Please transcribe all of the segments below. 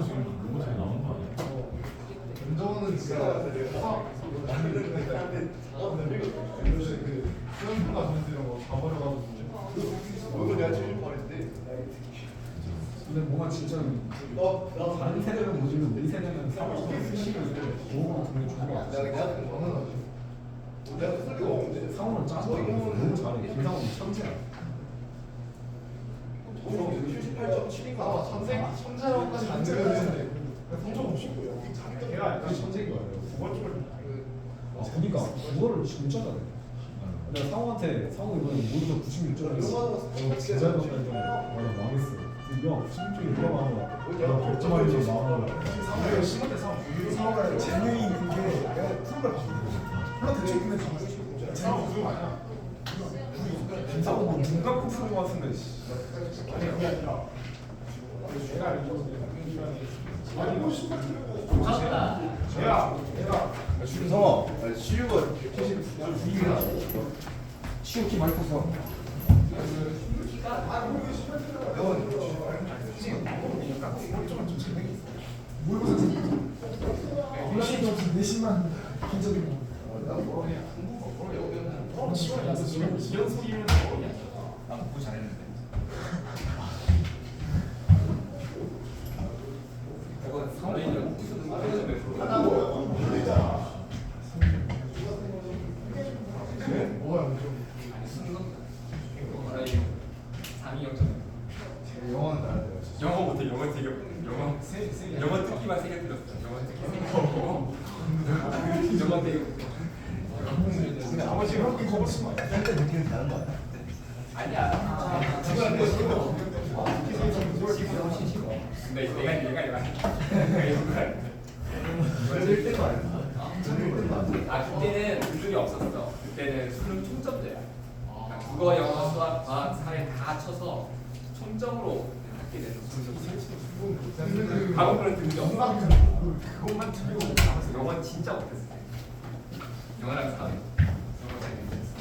지금 너무 잘 나온 거 아니야? 견적은 진짜 그 수영분과 점수 이런 거다 버려가지고 오늘 내가 78인데 근데 뭔가 진짜 다른 세대는 뭐지만 우리 세대는 상호를 수식을 보호가 되게 좋은 것 같아. 내가 쓸 리가 없는데 상호는 짜증나. 너무 잘해. 김상호는 천재야. 78.7인가 천재라고까지 안 되는데 성적 없이 걔가 약간 천재인 거야. 그러니까 그거를 진짜 잘해. 내가 상호 이번에 모의고사 96점을 진짜 잘 봤다는 줄 알고 망했어. 형 96점이 얼마나 내가 결정하려고 나온 거야. 상호가 심할 때 상호가 재능이 그게 내가 프로를 프로 대충 근데 상호 그거 아니야. 김상호 뭐눈 감고 푸는 거 같은데. 내가 알기로는 아니 이거 심할 때 좋았다. 얘가 준성아 시유가 72가 시오키 많이 컸어. 모의고사 올라가기 없이 내신만 긴 적이 뭐 지연 소리는 나 공부 잘했는데. 뭐가 좀 영어는 나야 돼요. 영어 못해. 영어 듣기만 세개 들었어. 영어 듣기 3개. 영어 되게. 근데 아버지 그렇게 거부 쓰면 짤때 느낌이 다른 거 아니야? 아니야. 근데 내가 짤 때도 아니야 그때는 기준이 없었어. 그때는 수능 총점제야. 그러니까 국어, 영어, 수학, 과학, 사회 다 합쳐서 총점으로 받게 되는 수능. 과거는 듣는 게 없어. 그것만 틀리고 나머지 영어는 진짜 못했어. 영어랑 사회. 영어 잘 못했어.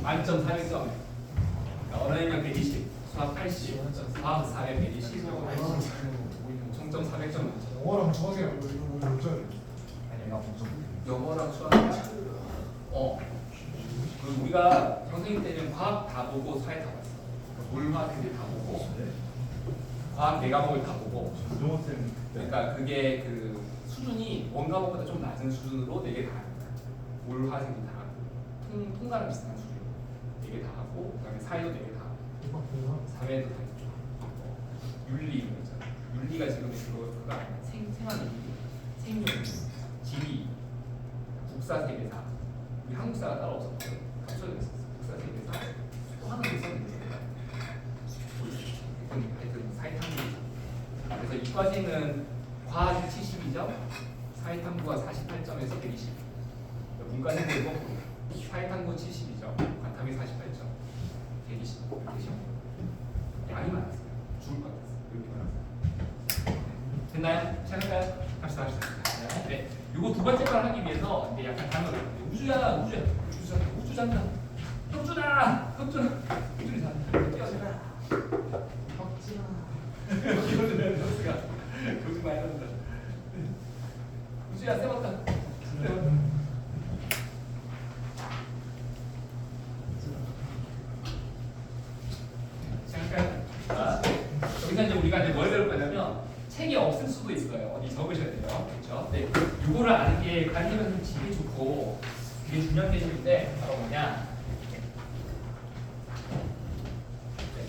만점 400점. 언어 능력 120, 수학 80, 과학, 사회 120, 영어 80. 총점 400점. 영어랑 수학이랑 이거 어쩌야 영어랑 수학. 그 우리가 선생님 때는 과학 다 보고 사회 다 봤어. 물화 그게 다 보고. 과학 4과목을 다 보고. 그러니까 그게 그 수준이 원 과목보다 좀 낮은 수준으로 4개 다 합니다. 물화생도 다 하고, 통과랑 비슷한 수준 4개 다 하고, 그다음에 사회도 4개 다 하고, 사회도 다 있죠. 윤리 이런 거 있잖아. 윤리가 지금 그거 아니야. 생활 윤리, 생존, 지리, 국사 세계사. 우리 한국사가 따로 없었거든. 합쳐져 있었어. 국사 세계사. 또 하나 있었는데. 하여튼 사회탐구. 그래서 이과생은 과학이 72점, 사회탐구가 48점에서 120. 문과생은 거꾸로. 사회탐구 72점, 과탐이 48점, 120. 이렇게 시험. 양이 많았어요. 죽을 것 같았어요. 이렇게 많았어요. 됐나요? 시작할까요? 합시다. 네. 요거 두 번째 걸 하기 위해서 이제 약간 단어를 우주야. 우주장다. 혁주다. 우주리 잘. 뛰어라. 이거는 선수가 교수 많이 한다. 우주야 세웠다. 시작할까요? 자, 여기서 이제 우리가 이제 뭘 배울 거냐면 책이 없을 수도 있어요. 어디 적으셔야 돼요. 그렇죠? 네. 이거를 아는 게 관리면 되게 좋고 되게 중요한 개념인데 바로 뭐냐? 네,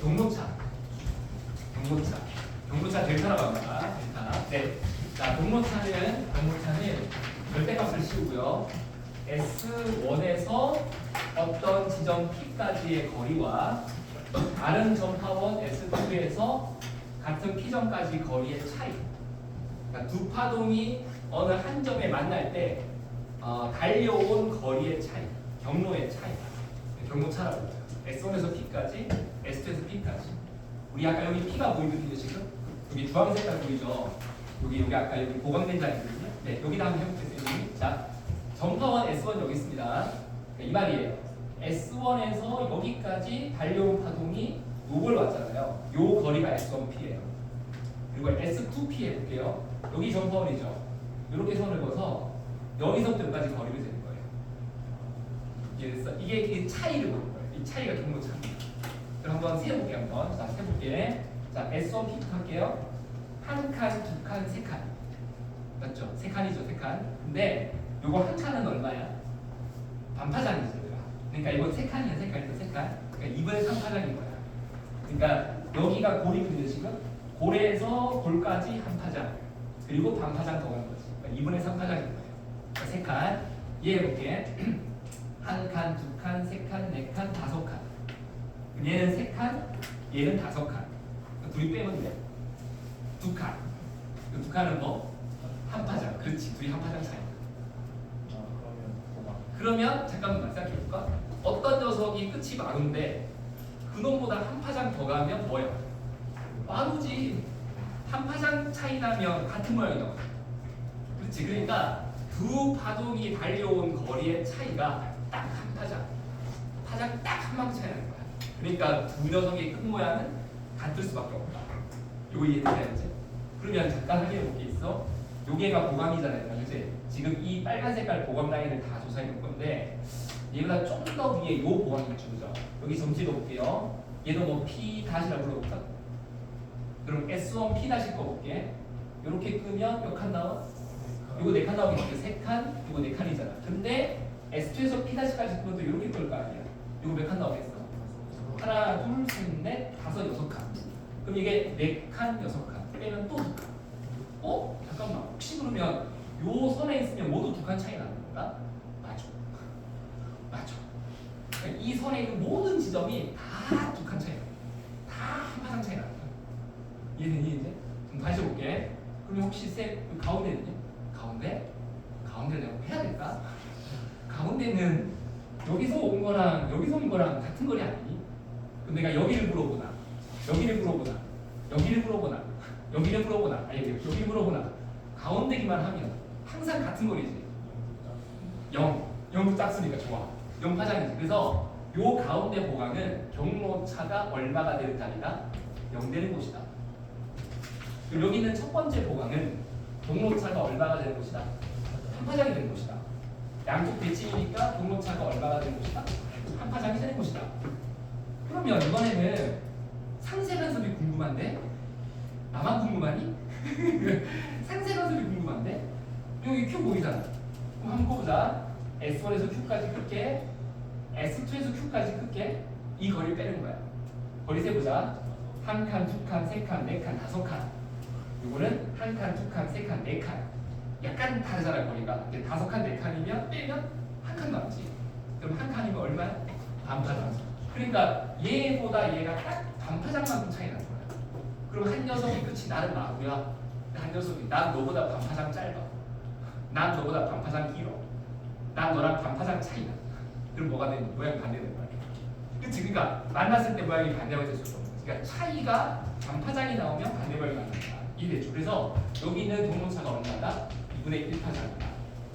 경로차 델타라고 합니다. 델타. 네. 자, 경로차는 절대값을 씌우고요. S1에서 어떤 지점 P까지의 거리와 다른 전파원 S2에서 같은 P점까지 거리의 차이. 그러니까 두 파동이 어느 한 점에 만날 때 달려온 거리의 차이, 경로의 차이. 경로차라고 해요. S1에서 P까지, S2에서 P까지. 우리 아까 여기 P가 보이거든요, 지금? 여기 주황 색깔 보이죠? 여기 아까 여기 보강된 자리거든요. 네, 여기다 한번 해볼게요. 자, 전파원 S1 여기 있습니다. 이 말이에요. S1에서 여기까지 달려온 파동이 요걸 왔잖아요. 요 거리가 S1P예요. 그리고 S2P 해볼게요. 여기 점퍼원이죠. 이렇게 선을 그어서 여기서부터 여기까지 거리를 재는 거예요. 이해됐어? 이게 차이를 보는 거예요. 이 차이가 경로 차이. 그럼 한번 세볼게요. 한번. 자, 세볼게. 자, S1P부터 할게요. 한 칸, 두 칸, 세 칸. 맞죠? 세 칸이죠, 세 칸. 근데 요거 한 칸은 얼마야? 반파장이죠, 얘가. 그러니까 이거 세 칸이야, 세 칸이죠, 세 칸. 그러니까 2분의 3 파장인 거야. 그러니까 여기가 골이거든요, 지금. 골에서 골까지 한 파장. 그리고 반 파장 더 가는 거지. 그러니까 2분의 3 파장인 거예요. 그러니까 세 칸. 이해해볼게. 한 칸, 두 칸, 세 칸, 네 칸, 다섯 칸. 얘는 세 칸, 얘는 다섯 칸. 그러니까 둘이 빼면 돼. 두 칸. 그 두 칸은 뭐? 한 파장. 그렇지. 둘이 한 파장 차이. 그러면 잠깐만 생각해볼까? 어떤 녀석이 끝이 마루인데 그놈보다 한 파장 더 가면 뭐야? 마루지. 한 파장 차이 나면 같은 모양이 나와. 그렇지. 그러니까 두 파동이 달려온 거리의 차이가 딱 한 파장. 파장 딱 한 방울 차이 나는 거야. 그러니까 두 녀석의 끝 모양은 같을 수밖에 없다. 이거 이해되지? 그러면 잠깐 확인해 볼 게 있어. 요게가 보강이잖아요, 그렇지? 지금 이 빨간 색깔 보강 라인을 다 조사해 볼 건데 얘보다 좀 더 위에 요 보강이 있죠, 그죠? 여기 점치도 볼게요. 얘도 뭐 P 다시라고 불러볼까? 그럼 S1 P 다시 꺼볼게. 요렇게 끄면 몇 칸 나와? 요거 4칸 나오겠지? 3칸, 요거 4칸이잖아. 근데 S2에서 P 다시까지 끄면 또 요렇게 끌 거 아니야? 요거 몇 칸 나오겠어? 하나, 둘, 셋, 넷, 다섯, 6칸. 그럼 이게 4칸, 6칸 빼면 또 2칸. 어? 잠깐만. 혹시 그러면 요 선에 있으면 모두 2칸 차이 나는 건가? 맞아. 맞아. 그러니까 이 선에 있는 모든 지점이 다 2칸 차이 나. 다 한 파장 차이 나는 거야. 이해되니 이제? 그럼 다시 볼게. 그럼 혹시 가운데는요? 가운데 내가 해야 될까? 가운데는 여기서 온 거랑 여기서 온 거랑 같은 거리 아니니? 그럼 내가 여기를 물어보나? 여기를 물어보나? 여기를 물어보나? 여기를 물어보나? 아니 여기를 물어보나? 가운데기만 하면 항상 같은 거리지. 0도 작으니까 좋아. 0 파장이지. 그래서 요 가운데 보강은 경로차가 얼마가 되는 자리다? 0 되는 곳이다. 그리고 여기 있는 첫 번째 보강은 경로차가 얼마가 되는 곳이다? 한 파장이 되는 곳이다. 양쪽 대칭이니까 경로차가 얼마가 되는 곳이다? 한 파장이 되는 곳이다. 그러면 이번에는 상세간섭이 궁금한데? 나만 궁금하니? 상세간섭이 궁금한데? 여기 Q 보이잖아. 그럼 한번 보자. S1에서 Q까지 끌게. S2에서 Q까지 끌게. 이 거리를 빼는 거야. 거리 세보자. 한 칸, 두 칸, 세 칸, 네 칸, 다섯 칸. 이거는 한 칸, 두 칸, 세 칸, 네 칸. 약간 다르잖아 거리가. 근데 다섯 칸, 네 칸이면 빼면 한 칸 남지. 그럼 한 칸이면 얼마야? 반파장. 그러니까 얘보다 얘가 딱 반파장만큼 차이 나는 거야. 그럼 한 녀석이 끝이 나는 마구야. 한 녀석이 난 너보다 반파장 짧아. 난 너보다 반파장 길어. 난 너랑 반파장 차이 나. 그럼 뭐가 되는 모양이 반대되는 거야. 그치? 그러니까 만났을 때 모양이 반대가 될 수가 없는 거야. 그러니까 차이가 반파장이 나오면 반대 모양이 나는 거야. 이해됐죠? 그래서 여기 있는 경로차가 얼마다? 2분의 1파장이다.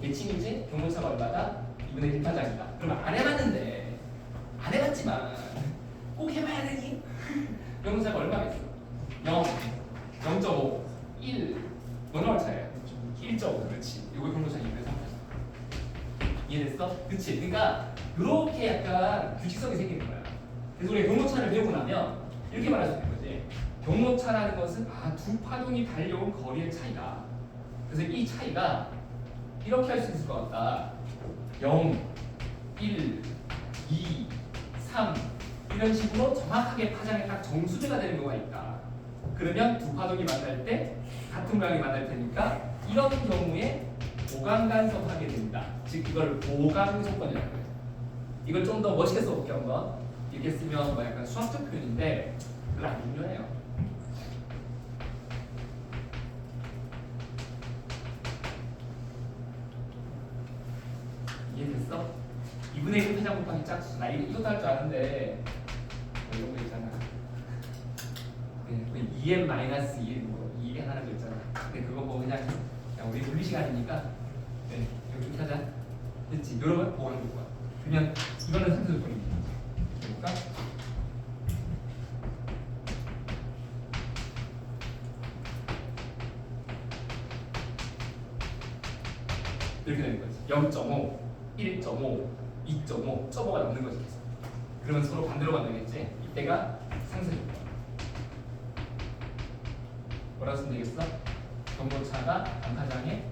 대칭이지? 경로차가 얼마다? 2분의 1파장이다. 그럼 안 해봤는데 안 해봤지만 꼭 해봐야 되니? 경로차가 얼마가 있어? 0, 0.5, 1 얼마 차이야? 1.5 그렇지. 이거 경로차 2분의 3파장. 이해됐어? 그치? 그러니까 이렇게 약간 규칙성이 생기는 거야. 그래서 우리가 경로차를 배우고 나면 이렇게 말할 수 있는 거지. 경로차라는 것은 두 파동이 달려온 거리의 차이다. 그래서 이 차이가 이렇게 할 수 있을 것 같다. 0, 1, 2, 3 이런 식으로 정확하게 파장이 딱 정수제가 되는 경우가 있다. 그러면 두 파동이 만날 때 같은 모양이 만날 테니까 이런 경우에 보강간섭하게 된다. 즉 이걸 보강조건이라고 해요. 이걸 좀 더 멋있게 써볼게 한번. 이렇게 쓰면 뭐 약간 수학적 표현인데 별로 안 중요해요. 이해됐어? 2분의 1 파장 곱하기 짝수. 나 이것도 할 줄 아는데 뭐 이런 거 있잖아. 2n-2 뭐 2n 하는 거 있잖아. 근데 그거 뭐 그냥 우리 물리 시간이니까 네, 이렇게 하자. 됐지? 여러분 보강할 거야. 그러면 이거는 상수 조건입니다. 볼까? 이렇게 되는 거지. 0.5, 1.5, 2.5, 점오가 남는 거지 계속. 그러면 서로 반대로 만나겠지. 이때가 상승인 거야. 뭐라고 쓰면 되겠어? 경로차가 단파장의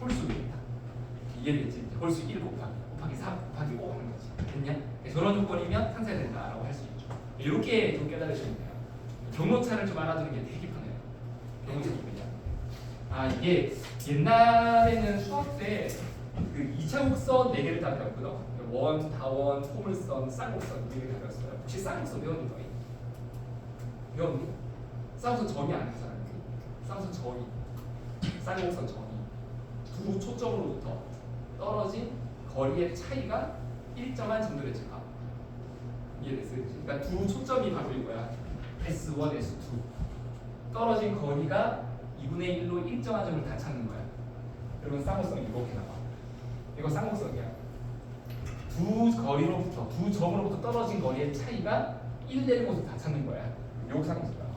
홀수 위다. 이해됐지? 홀수 1 곱하기 3 곱하기 5 하는 거지. 됐냐? 저런 조건이면 상쇄가 된다라고 할 수 있죠. 이렇게 좀 깨달으시면 돼요. 경로차를 좀 알아두는 게 되게 편해요. 경로차 기분이야. 아 이게 옛날에는 수학 때 그 2차 곡선 4개를 다 배웠거든. 원, 다원, 포물선, 쌍곡선 4개를 다 배웠어요. 혹시 쌍곡선 배웠니 너희? 배웠니? 쌍곡선 전이 아는 사람이? 쌍곡선 전이, 쌍곡선 전이 두 초점으로부터 떨어진 거리의 차이가 일정한 점들의 제값. 이해됐어요? 그러니까 두 초점이 바로 이거야. S1, S2 떨어진 거리가 2분의 1로 일정한 점을 다 찾는 거야. 그러면 쌍곡선이 이렇게 나와. 이거 쌍곡선이야. 두 거리로부터, 두 점으로부터 떨어진 거리의 차이가 1 되는 곳을 다 찾는 거야. 요 쌍곡선 나와.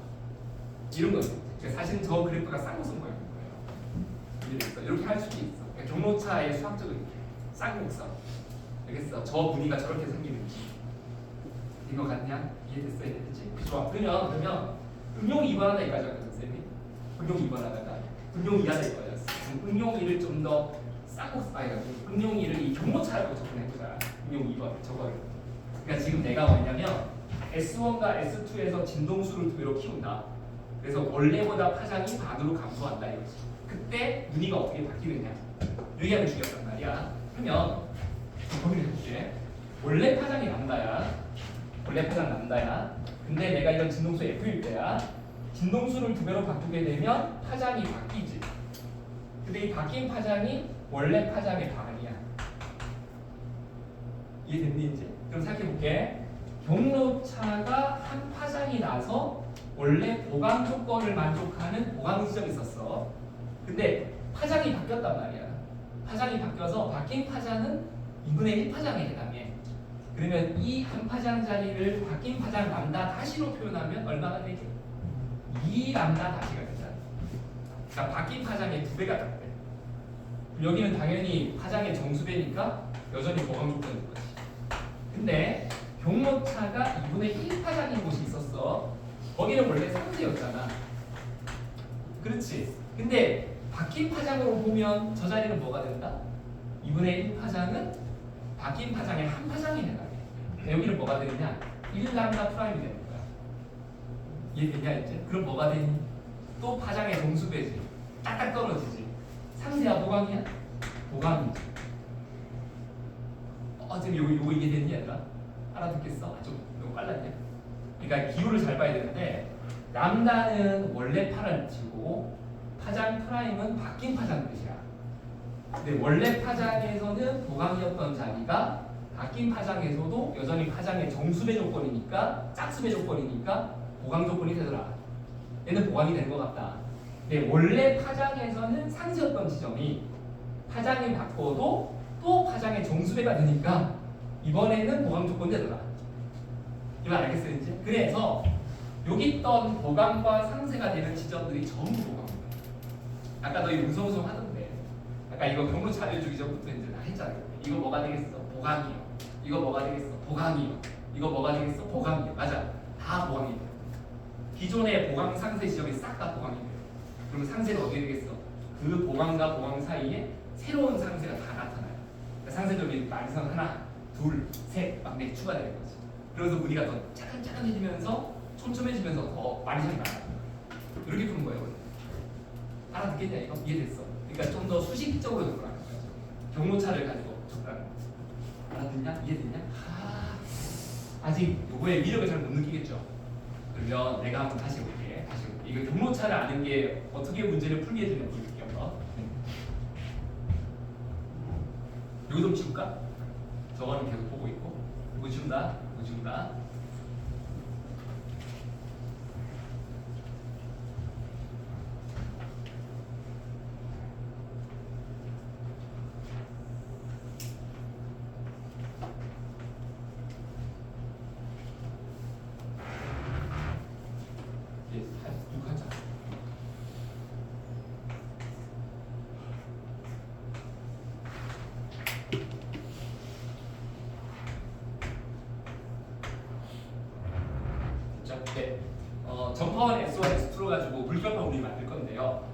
이런 거지. 그러니까 사실 저 그래프가 쌍곡선 모양인 거예요. 이해됐어? 이렇게 할 수도 있어. 그러니까 경로차의 수학적인 쌍곡선. 알겠어? 저 무늬가 저렇게 생기는지. 이거 같냐? 이해됐어? 이해됐지? 좋아. 그러면 응용 2번 하나 여기까지 왔거든, 쌤이. 응용 2번 하다가 응용 2 하나 여기까지 왔어. 응용 2를 좀 더 쌍곡선, 응용 2를 이 경로차라고 접근해보자. 응용 2번 저거를. 그러니까 지금 내가 뭐냐면 S1과 S2에서 진동수를 2배로 키운다. 그래서 원래보다 파장이 반으로 감소한다 이거지. 그때 무늬가 어떻게 바뀌느냐. 여기하면 중요한 말이야. 그러면 고민을 해볼게. 원래 파장이 남다야. 원래 파장 남다야. 근데 내가 이런 진동수 F일 때야. 진동수를 2배로 바꾸게 되면 파장이 바뀌지. 근데 이 바뀐 파장이 원래 파장의 반이야. 이해됐니 이제? 그럼 생각해볼게. 경로차가 한 파장이 나서 원래 보강 조건을 만족하는 보강 지점이 있었어. 근데 파장이 바뀌었단 말이야. 파장이 바뀌어서 바뀐 파장은 2분의 1 파장에 해당해. 그러면 이 한 파장 자리를 바뀐 파장 람다 다시로 표현하면 얼마가 되게? 2 람다 다시가 되잖아. 그러니까 바뀐 파장의 2배가 돼. 여기는 당연히 파장의 정수배니까 여전히 보강 조건인 거지. 근데 경로차가 2분의 1 파장인 곳이 있었어. 거기는 원래 상세였잖아. 그렇지. 근데 바뀐 파장으로 보면 저 자리는 뭐가 된다? 2분의 1 파장은 바뀐 파장의 한 파장이 해당해. 여기는 뭐가 되느냐? 1람다 프라임이 되는 거야. 이해되냐 이제? 그럼 뭐가 되니? 또 파장의 정수배지. 딱딱 떨어지지. 상세야 보강이야? 보강이지. 지금 요거 이해됐니 얘들아? 알아듣겠어? 좀 너무 빨랐냐? 그러니까 기호를 잘 봐야 되는데 람다는 원래 파란치고 파장 프라임은 바뀐 파장 뜻이야. 근데 원래 파장에서는 보강이었던 자리가 바뀐 파장에서도 여전히 파장의 정수배 조건이니까 짝수배 조건이니까 보강 조건이 되더라. 얘는 보강이 되는 것 같다. 근데 원래 파장에서는 상세였던 지점이 파장이 바꿔도 또 파장의 정수배가 되니까 이번에는 보강 조건이 되더라. 이거 알겠어요 이제? 그래서 여기 있던 보강과 상세가 되는 지점들이 전부 보강이에요. 아까 너희 웅성웅성 하던데 아까 이거 경로차 알려주기 전부터 이제 다 했잖아요. 이거 뭐가 되겠어? 보강이요. 이거 뭐가 되겠어? 보강이요. 이거 뭐가 되겠어? 보강이요. 맞아. 다 보강이 돼요. 기존의 보강 상세 지점이 싹 다 보강이 돼요. 그러면 상세는 어떻게 되겠어? 그 보강과 보강 사이에 새로운 상세가 다 나타나요. 그러니까 상세점이 만성 하나, 둘, 셋, 막 네 추가되는 거지. 그래서 무늬가 더 차근차근해지면서 촘촘해지면서 더 많이 차이 나요. 이렇게 푸는 거예요. 알아듣겠냐 이거? 이해됐어? 그러니까 좀 더 수식적으로 접근하는 거죠. 경로차를 가지고 접근하는 거지. 알아듣냐? 이해됐냐? 아직 요거의 위력을 잘 못 느끼겠죠? 그러면 내가 한번 다시 해볼게. 이거 경로차를 아는 게 어떻게 문제를 풀게 해주는지 볼게요. 이거 좀 지울까? 저거는 계속 보고 있고 이거 지운다. 이거 지운다. 전파원 S1, S2로 가지고 물결판 우리 만들 건데요.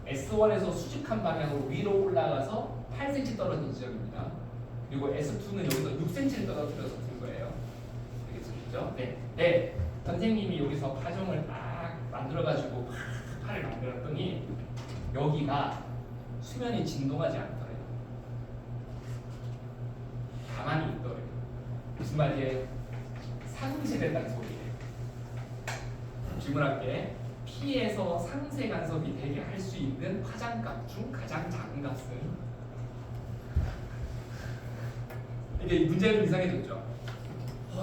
S1에서 수직한 방향으로 위로 올라가서 8cm 떨어진 지점입니다. 그리고 S2는 여기서 6cm를 떨어뜨려서 든 거예요. 되겠죠? 네. 네. 선생님이 여기서 파종을 딱 만들어가지고 팔을 만들었더니 여기가 수면이 진동하지 않더래요. 가만히 있더래요. 무슨 말이에요? 상쇄된다는 소리예요. 질문할게. P에서 상쇄 간섭이 되게 할 수 있는 파장값 중 가장 작은 값은? 이게 문제는 이상해졌죠?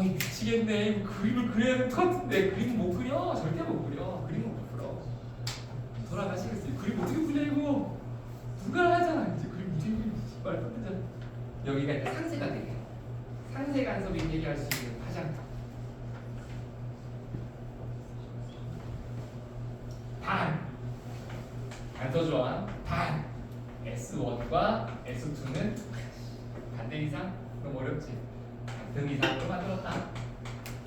이 미치겠네. 이거 그림을 그려야 될 것 같은데 그림 못 그려. 절대 못 그려. 그림을 못 그려. 돌아가시겠어요. 그림 어떻게 그려 이거? 누가 하잖아. 이제 그림 이제 말도 안 되잖아. 여기가 이제 상쇄가 되게 상쇄 간섭이 되게 할 수 있는 파장값. 단서 조항 단 S1과 S2는 반대 이상? 그럼 어렵지. 반등 이상으로 만들었다.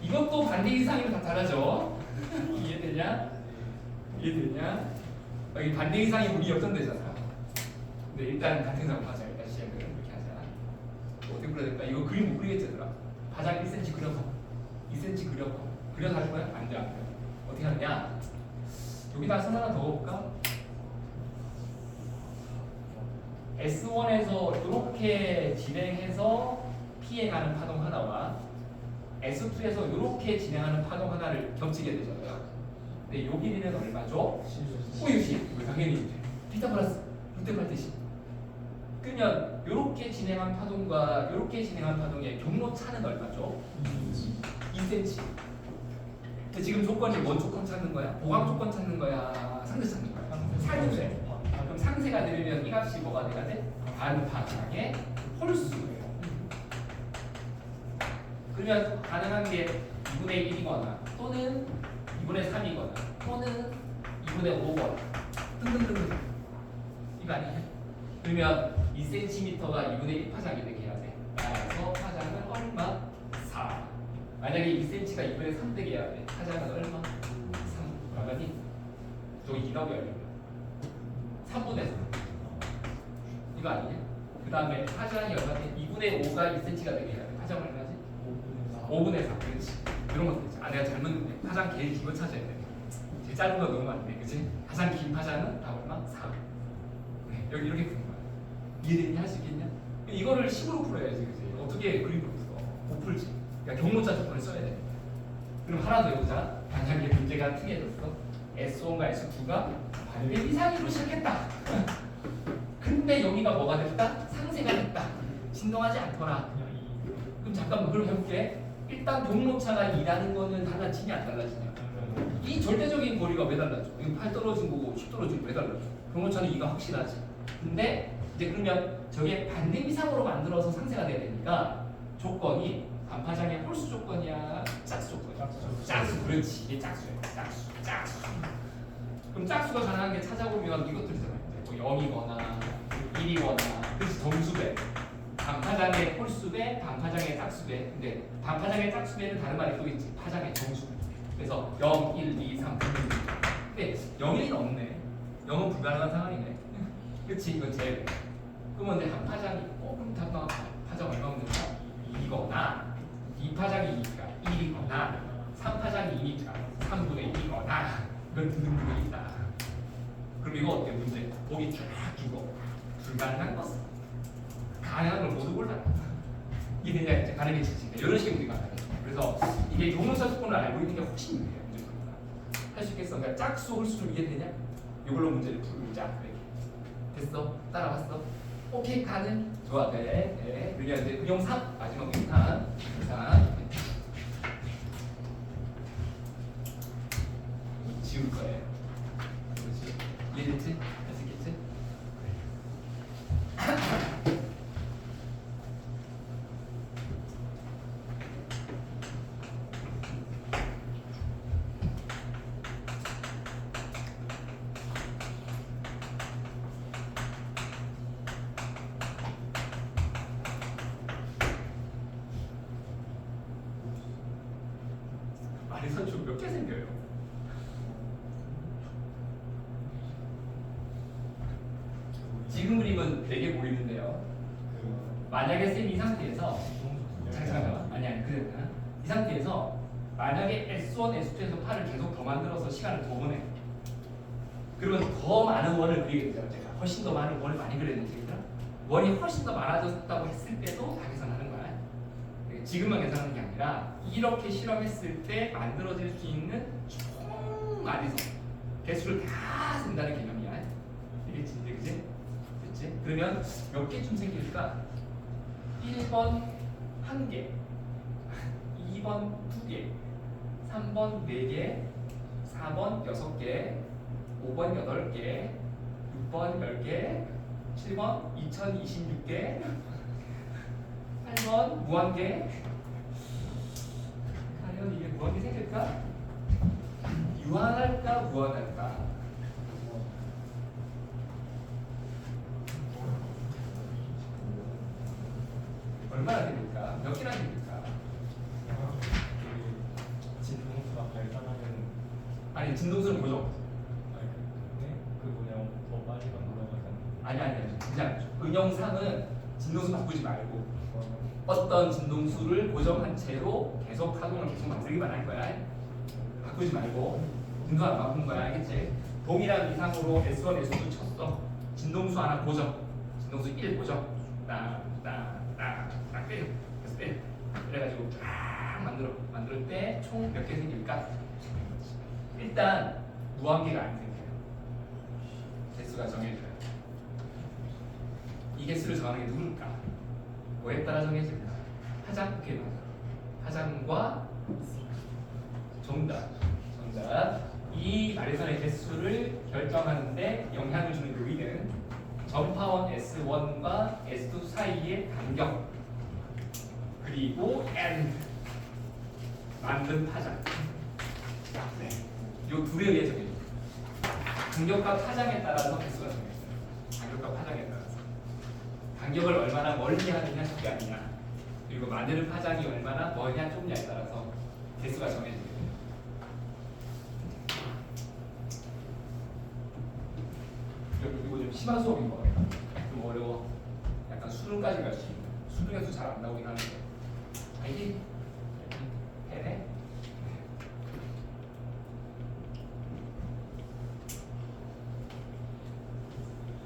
이것도 반대 이상이면 다 다르죠. 이해되냐? 이해되냐? 여기 반대 이상이 우리 역전되잖아. 근데 일단 같은 상황 하자. 일단 시작을 이렇게 하자. 어떻게 그려야 될까? 이거 그림 못 그리겠지 얘들아. 바닥 1cm 그려서 2cm 그려서 그려서 할 거야? 안 돼, 안 돼. 어떻게 하느냐? 여기다 선 하나 더 볼까? S1에서 이렇게 진행해서 P에 가는 파동 하나와 S2에서 이렇게 진행하는 파동 하나를 겹치게 되잖아요. 근데 요 길이는 얼마죠? 60. 당연히 피타 플러스 6대8 대10. 그러면 이렇게 진행한 파동과 이렇게 진행한 파동의 경로 차는 얼마죠? 2cm. 근데 지금 조건이 뭔 조건 찾는 거야? 보강 조건 찾는 거야? 상세 찾는 거야? 상세. 그럼 상세가 되면 이 값이 뭐가 돼야 돼? 반파장의 홀수예요. 그러면 가능한 게 2분의 1이거나 또는 2분의 3이거나 또는 2분의 5거나 등등등등. 이거 아니냐? 그러면 2cm가 2분의 1 파장이 되게 해야 돼. 따라서 파장은 얼마? 4. 만약에 2cm가 2분의 3 되게 해야 돼. 파장은 얼마? 3. 얼마니? 저기 2라고 열리면 3분의 3. 이거 아니냐? 그 다음에 파장이 얼마지? 2분의 5가 2cm가 되게 해야 돼. 파장 얼마지? 5분의 4. 그렇지. 이런 것도 있지. 내가 잘못 했네. 파장 제일 긴 거 찾아야 돼. 제일 짧은 거 너무 많네. 그치? 가장 긴 파장은 다 얼마? 4. 네, 여기 이렇게 푸는 거야. 이해되니? 할 수 있겠냐? 이거를 식으로 풀어야지. 그치? 어떻게 그림으로 풀어? 못 풀지. 그러니까 경로자 조건을 써야 돼. 그럼 하나 더 해보자. 만약에 문제가 퉁해졌어. S1과 S2가 반대 이상으로 시작했다. 근데 여기가 뭐가 됐다? 상쇄가 됐다. 진동하지 않더라. 그럼 잠깐만 그럼 해볼게. 일단 동로차가 2라는 거는 달라지냐 안 달라지냐? 이 절대적인 거리가 왜 달라져? 이거 8 떨어진 거고 10 떨어진 거 왜 달라져? 동로차는 2가 확실하지. 근데 이제 그러면 저게 반대 이상으로 만들어서 상쇄가 돼야 되니까 조건이 반파장의 홀수 조건이야? 짝수 조건이야? 짝수. 그렇지. 이게 짝수야. 짝수. 그럼 짝수가 가능한 게 찾아보면 이것들이잖아요. 뭐 0이거나 1이거나 그래서 정수배. 반파장의 홀수배, 반파장의 짝수배. 근데 반파장의 짝수배는 다른 말이 또 있지. 파장의 정수배. 그래서 0, 1, 2, 3, 4. 근데 0, 1은 없네. 0은 불가능한 상황이네. 그치? 이건 제일. 그러면 내 한 파장이 그럼 답 나와. 파장 얼마면 된다? 2거나 2파장이 2니까 1이거나 3파장이 2니까 3분의 2거나 이건 등등등이 있다. 그럼 이거 어때? 문제 보기 쫙 주고 불가능한 것은 가능한 걸 모두 골라. 이게 이제 가능해지지. 이런 식으로 우리가 가능해져. 그래서 이게 경로사 조건을 알고 있는 게 훨씬 유리해요. 문제보다. 할 수 있겠어? 그러니까 짝수 홀수 이해되냐? 이걸로 문제를 풀자. 이렇게 됐어? 따라왔어? 오케이 가능? 좋아. 네. 그러면 이제 응용 3 마지막 응용 3 지울 거예요. 그렇지? 이해됐지? 할 수 있겠지? 말이 선축 몇 개 생겨요? 4개 보이는데요. 만약에 쌤 이 상태에서 잠깐만 아니 그랬나? 이 상태에서 만약에 S1, S2에서 팔을 계속 더 만들어서 시간을 더 보내. 그러면 더 많은 원을 그리게 되잖아. 제가 훨씬 더 많은 원을 많이 그렸는지 얘들아. 원이 훨씬 더 많아졌다고 했을 때도 다 계산하는 거야. 지금만 계산하는 게 아니라 이렇게 실험했을 때 만들어질 수 있는 총 마디선 개수를 다 쓴다는 개념이야. 되겠지, 그지? 그치? 그러면 몇 개쯤 생길까? 1번 1개, 2번 2개, 3번 4개, 4번 6개, 5번 8개, 6번 10개, 7번 2026개, 8번 무한개. 과연 이게 무한개 생길까? 유한할까 무한할까? 얼마나 됩니까? 몇 개나 됩니까? 진동수가 발산하는 아니 진동수는 고정. 그 뭐냐 더 빨리 만들어가지고 아니 그냥 은영상은 진동수 바꾸지 말고 어떤 진동수를 고정한 채로 계속 파동을 계속 만들기만 할 거야. 바꾸지 말고 진동 안 바꾼 거야, 알겠지? 동일한 이상으로 S1, S2 쳤어. 진동수 하나 고정. 진동수 1 고정. 딱 빼. 그래서 빼. 그래가지고 쫙 만들 때 총 몇 개 생길까? 일단 무한개가 안 생겨요. 개수가 정해져요. 이 개수를 정하는 게 누굴까? 뭐에 따라 정해질까? 파장, 오케이 맞아. 파장과 정답. 이 마리선의 개수를 결정하는데 영향을 주는 요인은 전파원 S1과 S2 사이의 간격 그리고 N 만든 파장. 네. 요 둘에 의해 정해져요. 간격과 파장에 따라서 개수가 정해져요. 간격과 파장에 따라서. 간격을 얼마나 멀리 하느냐 적게 하느냐 그리고 만드는 파장이 얼마나 멀냐 좁냐에 따라서 개수가 정해져요. 이거 좀 심한 수업인 거 같아요. 좀 어려워. 약간 수능까지 갈 수 있는. 수능에서 잘 안 나오긴 하는데. 알지? 해네?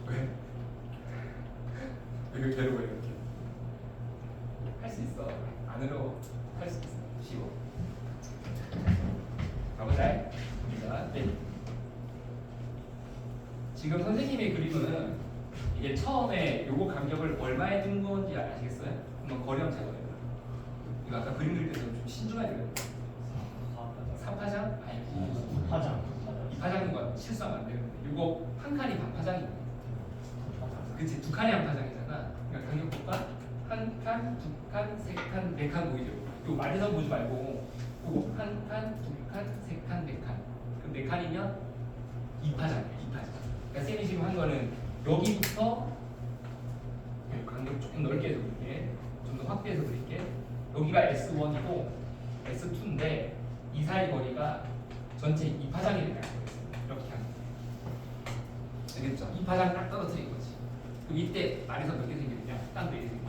왜? 왜 이렇게 괴로워 이렇게? 할 수 있어. 안 어려워. 할 수 있어. 쉬워. 가보자. 우리가 네. 지금 선생님의 그림은 이게 처음에 요거 간격을 얼마에 둔 건지 아시겠어요? 한번 거리 한번 재봐요. 이거 아까 그림 그릴 때도 좀 신중해야 되거든요. 3파장? 아니 파장 이 파장인 거 실수하면 안 되는데 이거 한 칸이 반 파장이에요. 그치? 두 칸이 한 파장이잖아. 그러니까 간격 볼까? 한 칸, 두 칸, 세 칸, 네 칸 보이죠? 이거 마리선 보지 말고 이거 한 칸, 두 칸, 세 칸, 네 칸. 그럼 네 칸이면 2파장이에요. 2파장. 그러니까 쌤이 지금 한 거는 여기부터 간격 조금 넓게 해서 그릴게. 좀 더 확대해서 그릴게. 여기가 S1이고 S2인데 이 사이 거리가 전체 2파장이 된다는 거예요. 이렇게 하면 알겠죠? 2파장 딱 떨어뜨린 거지. 그럼 이때 마리선 몇 개 생기느냐? 딱 4개 생겨.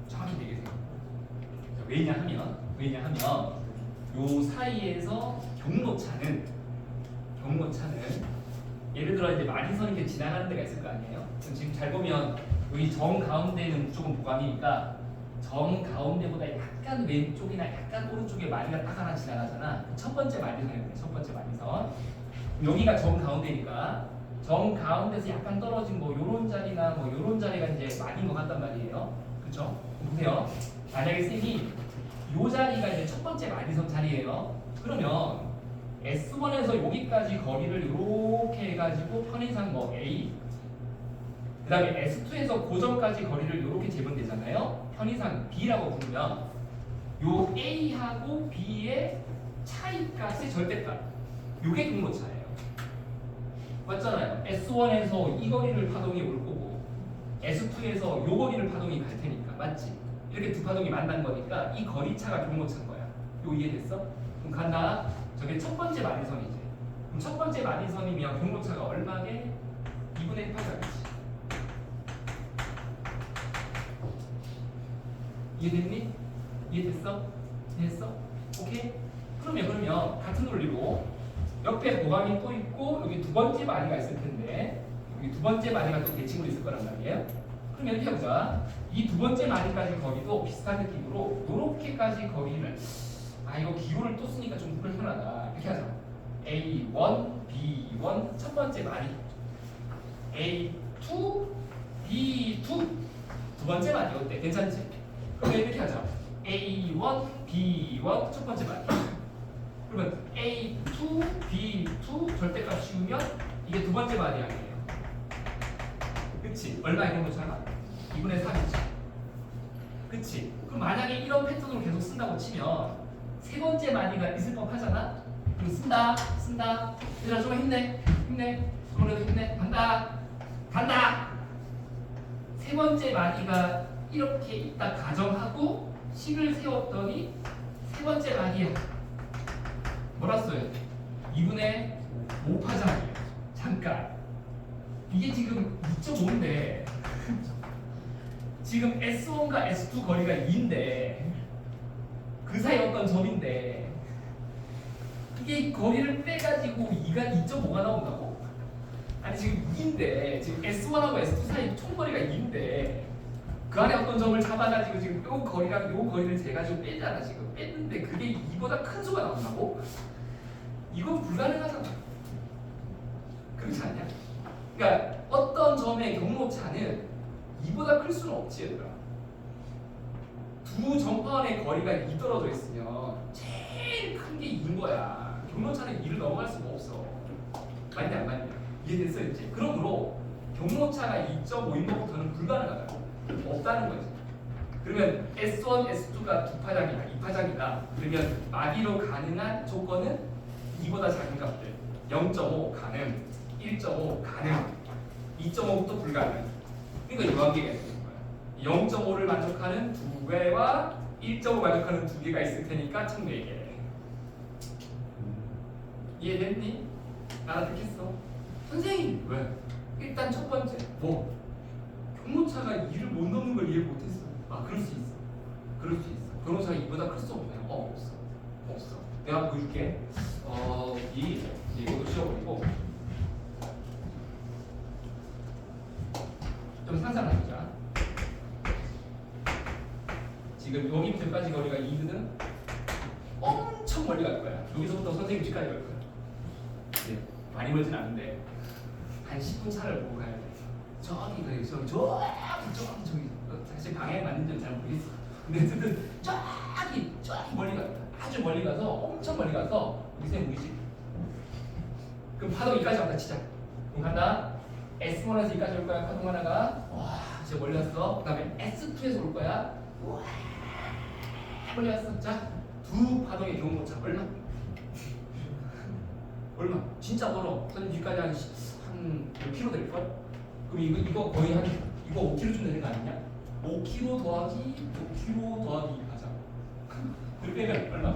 정확히 4개 생겨. 왜냐하면 요 사이에서 경로차는 예를 들어 이제 마리선이 이렇게 지나가는 데가 있을 거 아니에요? 그럼 지금 잘 보면 여기 정 가운데는 무조건 보감이니까 정 가운데보다 약간 왼쪽이나 약간 오른쪽에 마리가 딱 하나 지나가잖아. 첫 번째 마리선이네. 첫 번째 마리선. 여기가 정 가운데니까 정 가운데서 약간 떨어진 뭐 요런 자리나 뭐 요런 자리가 이제 마리인 것 같단 말이에요. 그렇죠? 보세요. 만약에 쌤이 요 자리가 이제 첫 번째 마리선 자리예요. 그러면 S1에서 여기까지 거리를 이렇게 해가지고 편의상 뭐 A 그 다음에 S2에서 고정까지 거리를 이렇게 재면 되잖아요. 편의상 B라고 부르면 요 A하고 B의 차이값의 절대값 요게 경로차예요. 맞잖아요. S1에서 이 거리를 파동이 올 거고 S2에서 요 거리를 파동이 갈 테니까 맞지? 이렇게 두 파동이 만난 거니까 이 거리차가 경로차인 거야. 요 이해됐어? 그럼 간다. 저게 첫 번째 마리선이지. 그럼 첫 번째 마리선이면 경로차가 얼마게? 2분의 1 파장이지. 이해됐니? 이해됐어? 이해했어? 오케이? 그러면 같은 논리로 옆에 보강이 또 있고 여기 두 번째 마디가 있을 텐데 여기 두 번째 마디가 또 대칭으로 있을 거란 말이에요. 그럼 이렇게 해보자. 이 두 번째 마디까지 거기도 비슷한 느낌으로 요렇게까지 거리를 이거 기호를 또 쓰니까 좀 불편하다. 이렇게 하자. A1, B1 첫 번째 마디 A2, B2 두 번째 마디 어때? 괜찮지? 그러면 이렇게 하자. A1, B1 첫 번째 마디 그러면 A2, B2 절대값 씌우면 이게 두 번째 마디 아니에요. 그치? 얼마 이런 거잖아? 2분의 3이지. 그치? 그럼 만약에 이런 패턴으로 계속 쓴다고 치면 세 번째 마디가 있을 법하잖아? 그럼 쓴다. 얘들아 좀 힘내. 그래도 힘내. 간다. 세 번째 마디가 이렇게 있다 가정하고 식을 세웠더니 세 번째 마디야. 뭐라 써요? 2분의 5파장이에요. 잠깐. 이게 지금 2.5인데 지금 S1과 S2 거리가 2인데 그 사이 어떤 점인데 이게 거리를 빼가지고 2.5가 나온다고? 아니 지금 2인데 지금 S1하고 S2 사이 총거리가 2인데 그 안에 어떤 점을 잡아가지고 지금 요 거리랑 요 거리를 재가지고 빼잖아. 지금 뺐는데 그게 2보다 큰 수가 나온다고? 이건 불가능하잖아. 그렇지 않냐? 그러니까 어떤 점의 경로차는 2보다 클 수는 없지 얘들아. 두 점파원의 거리가 2 떨어져 있으면 제일 큰 게 2인 거야. 경로차는 2를 넘어갈 수가 없어. 맞냐 안 맞냐? 이해됐어 이제? 그러므로 경로차가 2.5인 것부터는 불가능하다. 없다는 거지. 그러면 S1, S2가 두 파장이다, 2파장이다. 그러면 마디로 가능한 조건은 2보다 작은 값들 0.5 가능, 1.5 가능, 2.5도 불가능. 그러니까 이 관계가 있는 거야. 0.5를 만족하는 두 개와 1.5 만족하는 두 개가 있을 테니까 총 4개. 이해됐니? 알아듣겠어? 선생님 왜? 일단 첫 번째 경로차가 2를 못 넘는 걸 이해 못했어. 그럴 수 있어. 경로차가 2보다 클 수 없나요? 없어. 내가 보여줄게. 이것도 씌워버리고 좀 상상해보자. 지금 여기부터까지 거리가 2는 엄청 멀리 갈 거야. 여기서부터 선생님 집까지 갈 거야. 네, 많이 멀진 않은데 한 10분 차를 보고 가야 돼. 저기 저기 사실 방향에 맞는지는 잘 모르겠어. 근데 어쨌든 저기 멀리 가. 아주 멀리 가서 엄청 멀리 가서 우리 쌤 우리 집. 그럼 파동 2까지 왔다 치자. 그럼 간다. S1에서 2까지 올 거야. 파동 하나가 진짜 멀리 왔어. 그 다음에 S2에서 올 거야. 멀리 왔어. 자, 두 파동의 경로차 얼마? 진짜 멀어. 선생님 뒤까지 한 몇 킬로 될걸? 그럼 이거 거의 이거 5km쯤 되는 거 아니냐? 5km 더하기 5km 더하기 2하자. 그렇게 하면 얼마?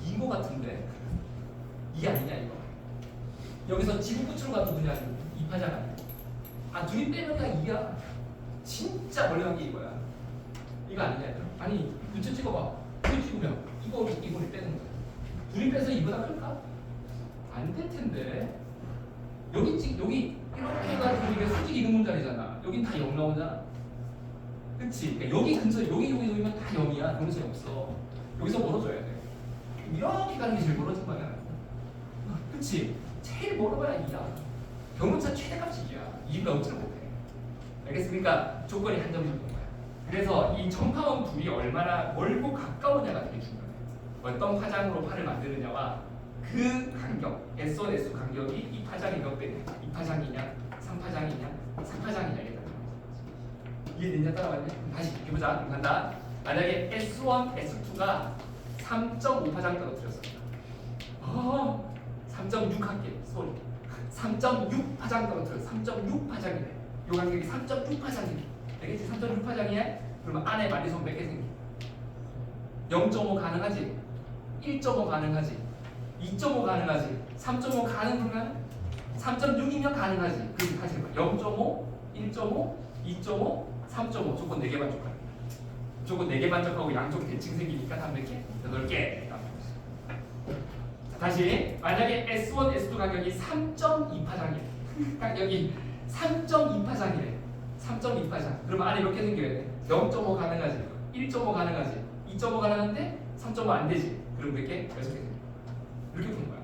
2인 거 같은데? 2 아니냐 이거? 여기서 지구 끝으로 가도 그냥 2파잖아. 둘이 빼면 그냥 2야. 진짜 멀리 간 게 이거야. 이거 아니냐 얘들아? 아니 문제 찍어봐. 이거 찍으면 이거를 빼는 거야. 둘이 빼서 2보다 클까? 안 될 텐데. 여기 이렇게 해가지고 이게 수직 이등분 자리잖아. 여긴 다 0 나오잖아. 그치? 그러니까 여기 근처 여기 놓으면 다 0이야. 경로차이 없어. 여기서 멀어져야 돼. 이렇게 가는 게 제일 멀어진 거야. 그치? 제일 멀어봐야 2야. 경로차 최대값이 2야. 2를 넘지를 못해. 알겠습니까? 조건이 한 점 정도인 거야. 그래서 이 점파원 둘이 얼마나 멀고 가까우냐가 되게 중요해. 어떤 파장으로 팔을 만드느냐와 그 간격, S1, S2 간격이 이 파장이 몇 배냐? 2파장이냐? 3파장이냐? 4파장이냐? 이해됐냐? 따라왔냐? 다시 해보자. 그럼 간다. 만약에 S1, S2가 3.5파장 떨어뜨렸습니다. 3.6 할게. 소리. 3.6파장 떨어뜨렸어. 3.6파장이네. 요 간격이 3.6파장이네. 알겠지? 3.6파장이야? 그러면 안에 마디선 몇 개 생겨? 0.5 가능하지? 1.5 가능하지? 2.5 가능하지? 3.5 가능하면 3.6이면 가능하지? 그렇게 다시 해봐. 0.5, 1.5, 2.5, 3.5 조건 4개만 줄거야. 이쪽은 4개 반적하고 양쪽 대칭 생기니까 다 몇 개? 8개. 자, 다시 만약에 S1, S2 간격이 3.2파장이래. 간격이 3.2파장이래. 3.2파장. 그러면 안에 몇 개 생겨야 돼? 0.5 가능하지. 1.5 가능하지. 2.5 가능한데 3.5 안 되지. 그럼 몇 개? 6개 생겨. 이렇게 푸는 거야.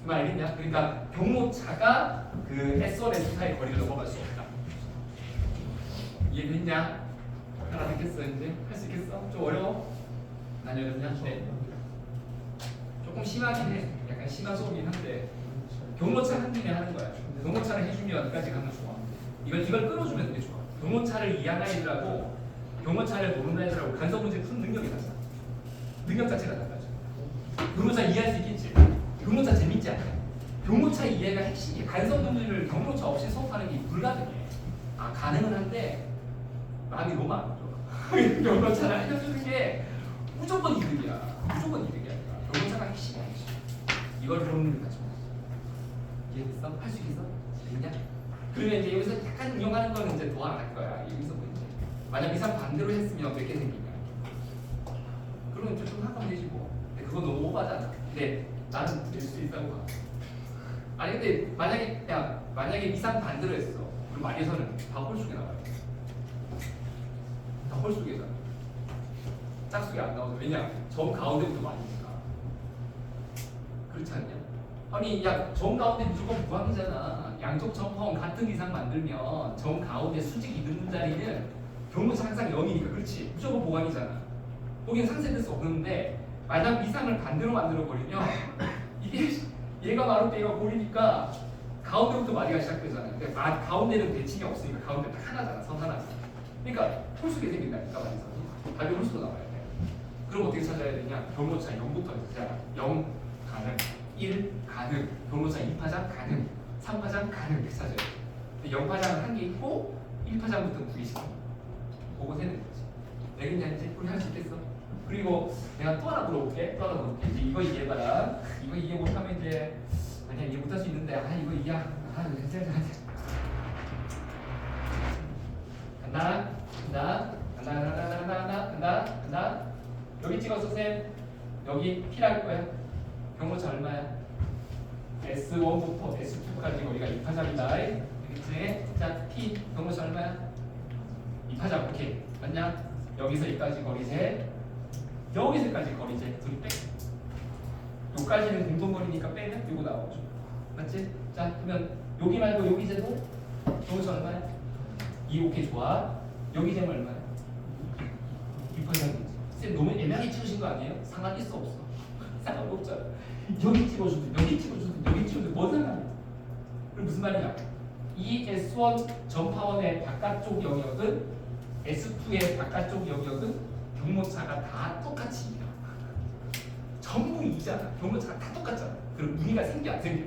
그 알겠냐? 그러니까 경로차가 그 S1, S2사이의 거리를 넘어갈 수 없다. 이해됐냐? 알아듣겠어 이제? 할 수 있겠어? 좀 어려워? 난 어렵냐? 네. 조금 심하긴 해. 약간 심한 수업이긴 한데 경로차 한 김에 하는 거야. 경로차를 해주면 여기까지 가면 좋아. 이걸 끌어주면 되게 좋아. 경로차를 이해하는 애들하고 경로차를 모르는 애들하고 간섭 문제 푸는 능력이 달라. 능력 자체가 달라져. 경로차 이해할 수 있겠지? 경로차 재밌지 않아? 경로차 이해가 핵심이야. 간섭 문제를 경로차 없이 수업하는 게 불가능해. 아 가능은 한데 마음이 너무 안 좋아. 경로차를 알려주는 게 무조건 이득이야. 무조건 이득이야. 경로차가 핵심이야. 핵심. 이걸 보는 거지. 이해됐어? 할 수 있겠어? 됐냐? 그러면 이제 여기서 약간 응용하는 거는 이제 더 안 할 거야. 여기서 뭐 이제 만약 이상 반대로 했으면 몇 개 생기냐? 그러면 좀 하면 되지 뭐. 근데 그건 너무 오바잖아. 근데 나는 될 수 있다고 봐. 아니 근데 만약에 이상 반대로 했어. 그럼 말에서는 다 홀수게 나와요. 다 홀수게잖아. 짝수게 안 나오죠. 왜냐? 점 가운데부터 많으니까. 그렇지 않냐? 아니 점 가운데 무조건 무한이잖아. 양쪽 점파원 같은 이상 만들면 점 가운데 수직 이등분 자리는 경로차 항상 0이니까 그렇지. 무조건 보강이잖아. 거긴 상쇄될 수 없는데 만약 이상을 반대로 만들어 버리면 이게 얘가 마루 때 얘가 골이니까 가운데부터 마디가 시작되잖아. 근데 가운데는 대칭이 없으니까 가운데 딱 하나잖아. 선 하나. 그러니까 홀수게 생긴다니까 말이죠. 답이 홀수로 나와야 돼. 그럼 어떻게 찾아야 되냐? 경로차 0부터 해서 0 가능, 1 가능, 경로차 2파장 가능, 3파장 가능 이렇게 찾아야 돼. 0파장은 한 개 있고 1파장부터 9개 있어. 그거 세는 거지. 알겠냐 이제? 우리 할 수 있겠어? 그리고 내가 또 하나 물어볼게. 또 하나 물어볼게. 이제 이거 이해해봐라. 이거 이해 못하면 이제 아니야 이해 못할 수 있는데 이거 이해 간다. 여기 찍었어 쌤. 여기 P랄 거야. 경로차 얼마야? S1부터 S2까지 거리가 2파장이다. 알겠지? 자 P 경로차 얼마야? 2파장. 오케이. 맞냐? 여기서 여기까지 거리 셋. 여기서까지 거리 셋. 둘이 빼. 여기까지는 공통거리니까 빼면 이거 나오죠. 맞지? 자 그러면 여기 말고 여기 재도 경로차 얼마야? 2 오케이 좋아. 여기 재면 얼마야? 2파장이지. 쌤 너무 애매하게 찍으신 거 아니에요? 상관이 있어 없어? 상관이 없잖아. 여기 찍어주든 여기 찍어주든 여기 찍어주든 뭔 상관이야? 그럼 무슨 말이냐? 이 S1 전파원의 바깥쪽 영역은 S2의 바깥쪽 영역은 경로차가 다 똑같이 이겨. 전부 2잖아. 경로차가 다 똑같잖아. 그럼 무늬가 생겨 안 생겨?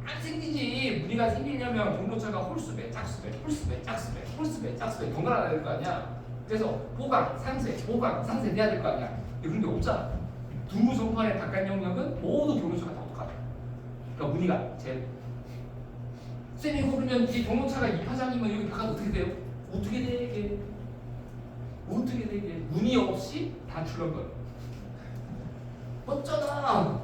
안 생기지. 무늬가 생기려면 경로차가 홀수배, 짝수배, 홀수배, 짝수배, 홀수배, 짝수배 번갈아야 될 거 아니야. 그래서 보강, 상쇄, 보강, 상쇄 돼야 될 거 아니야. 근데 그런 게 없잖아. 두 전파의 바깥 영역은 모두 경로차가 다 똑같아. 그러니까 무늬가 제로. 쌤이 그러면 이 경로차가 2파장이면 여기 바깥 어떻게 돼요? 어떻게 되게? 어떻게 되게? 무늬 없이 다 출렁거려. 어쩌나?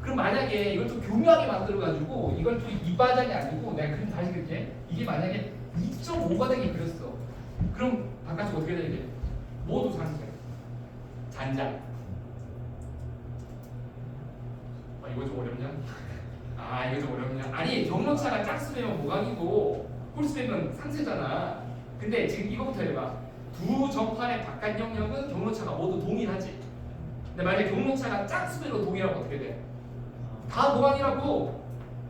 그럼 만약에 이걸 좀 교묘하게 만들어가지고 이걸 또 2파장이 아니고 내가 그림 다시 그릴게. 이게 만약에 2.5가 되게 그렸어. 그럼 바깥쪽 어떻게 되게? 모두 상쇄. 잔장. 이거 좀 어렵냐? 이거 좀 어렵냐? 아니 경로차가 짝수되면 보강이고 홀수되면 상쇄잖아. 근데 지금 이거부터 해봐. 두 전판의 바깥 영역은 경로차가 모두 동일하지. 근데 만약에 경로차가 짝수배로 동일하면 어떻게 돼? 다 보강이라고.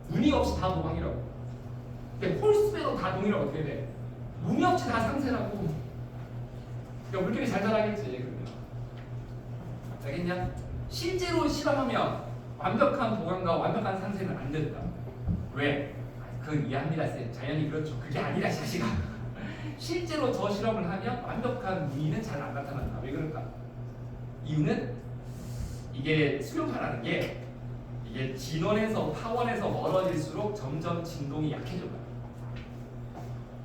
무늬 없이 다 보강이라고. 근데 홀수배로 다 동일하면 어떻게 돼? 무늬 없이 다 상쇄라고. 그러니까 물결이 잘 자라겠지. 그러면 알겠냐? 실제로 실험하면 완벽한 보강과 완벽한 상쇄는 안 된다. 왜? 그건 이해합니다 쌤. 자연히 그렇죠. 그게 아니라 자식아. 실제로 저 실험을 하면 완벽한 무늬는 잘 안 나타난다. 왜 그럴까? 이유는 이게 수렴파라는 게 이게 진원에서 파원에서 멀어질수록 점점 진동이 약해져.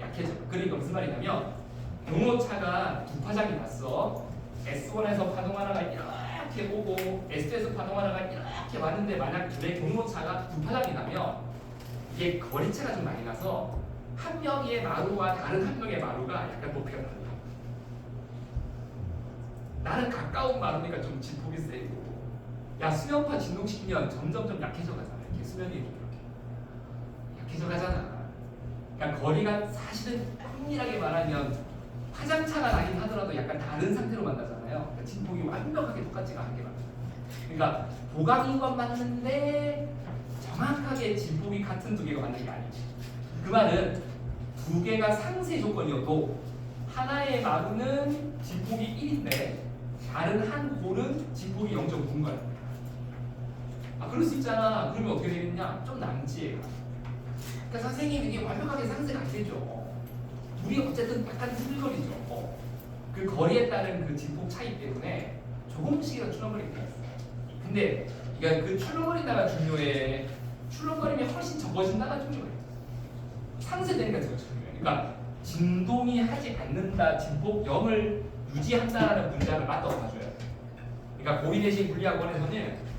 약해져. 그러니까 무슨 말이냐면 경로차가 두 파장이 났어. S1에서 파동 하나가 이렇게 오고 S2에서 파동 하나가 이렇게 왔는데 만약 둘의 경로차가 두 파장이 나면 이게 거리차가 좀 많이 나서 한 명의 마루와 다른 한 명의 마루가 약간 높이가 달라. 나는 가까운 마루니까 좀 진폭이 세고 야 수면파 진동시키면 점점점 약해져 가잖아. 이렇게 수면이 이렇게 약해져 가잖아. 그러니까 거리가 사실은 엄밀하게 말하면 파장차가 나긴 하더라도 약간 다른 상태로 만나잖아요. 그러니까 진폭이 완벽하게 똑같지가 않게 만나. 그러니까 보강인 건 맞는데 정확하게 진폭이 같은 두 개가 맞는 게 아니지. 그 말은 두 개가 상세 조건이어도 하나의 마루는 진폭이 1인데 다른 한 골은 진폭이 0.9인 거야. 아 그럴 수 있잖아. 그러면 어떻게 되겠냐? 좀 남지 얘가. 그러니까 선생님 이게 완벽하게 상세가 안 되죠. 둘이 어쨌든 약간 흐물거리죠. 그 거리에 따른 그 진폭 차이 때문에 조금씩이라도 출렁거리게 돼 있어. 근데 그러니까 그 출렁거린다가 중요해. 출렁거림이 훨씬 적어진다가 중요해. 상쇄되는 게 더 중요해. 그러니까 진동이 하지 않는다, 진폭 0을 유지한다라는 문장을 맞다 봐줘야 돼. 그러니까 고리대식 물리학원에서는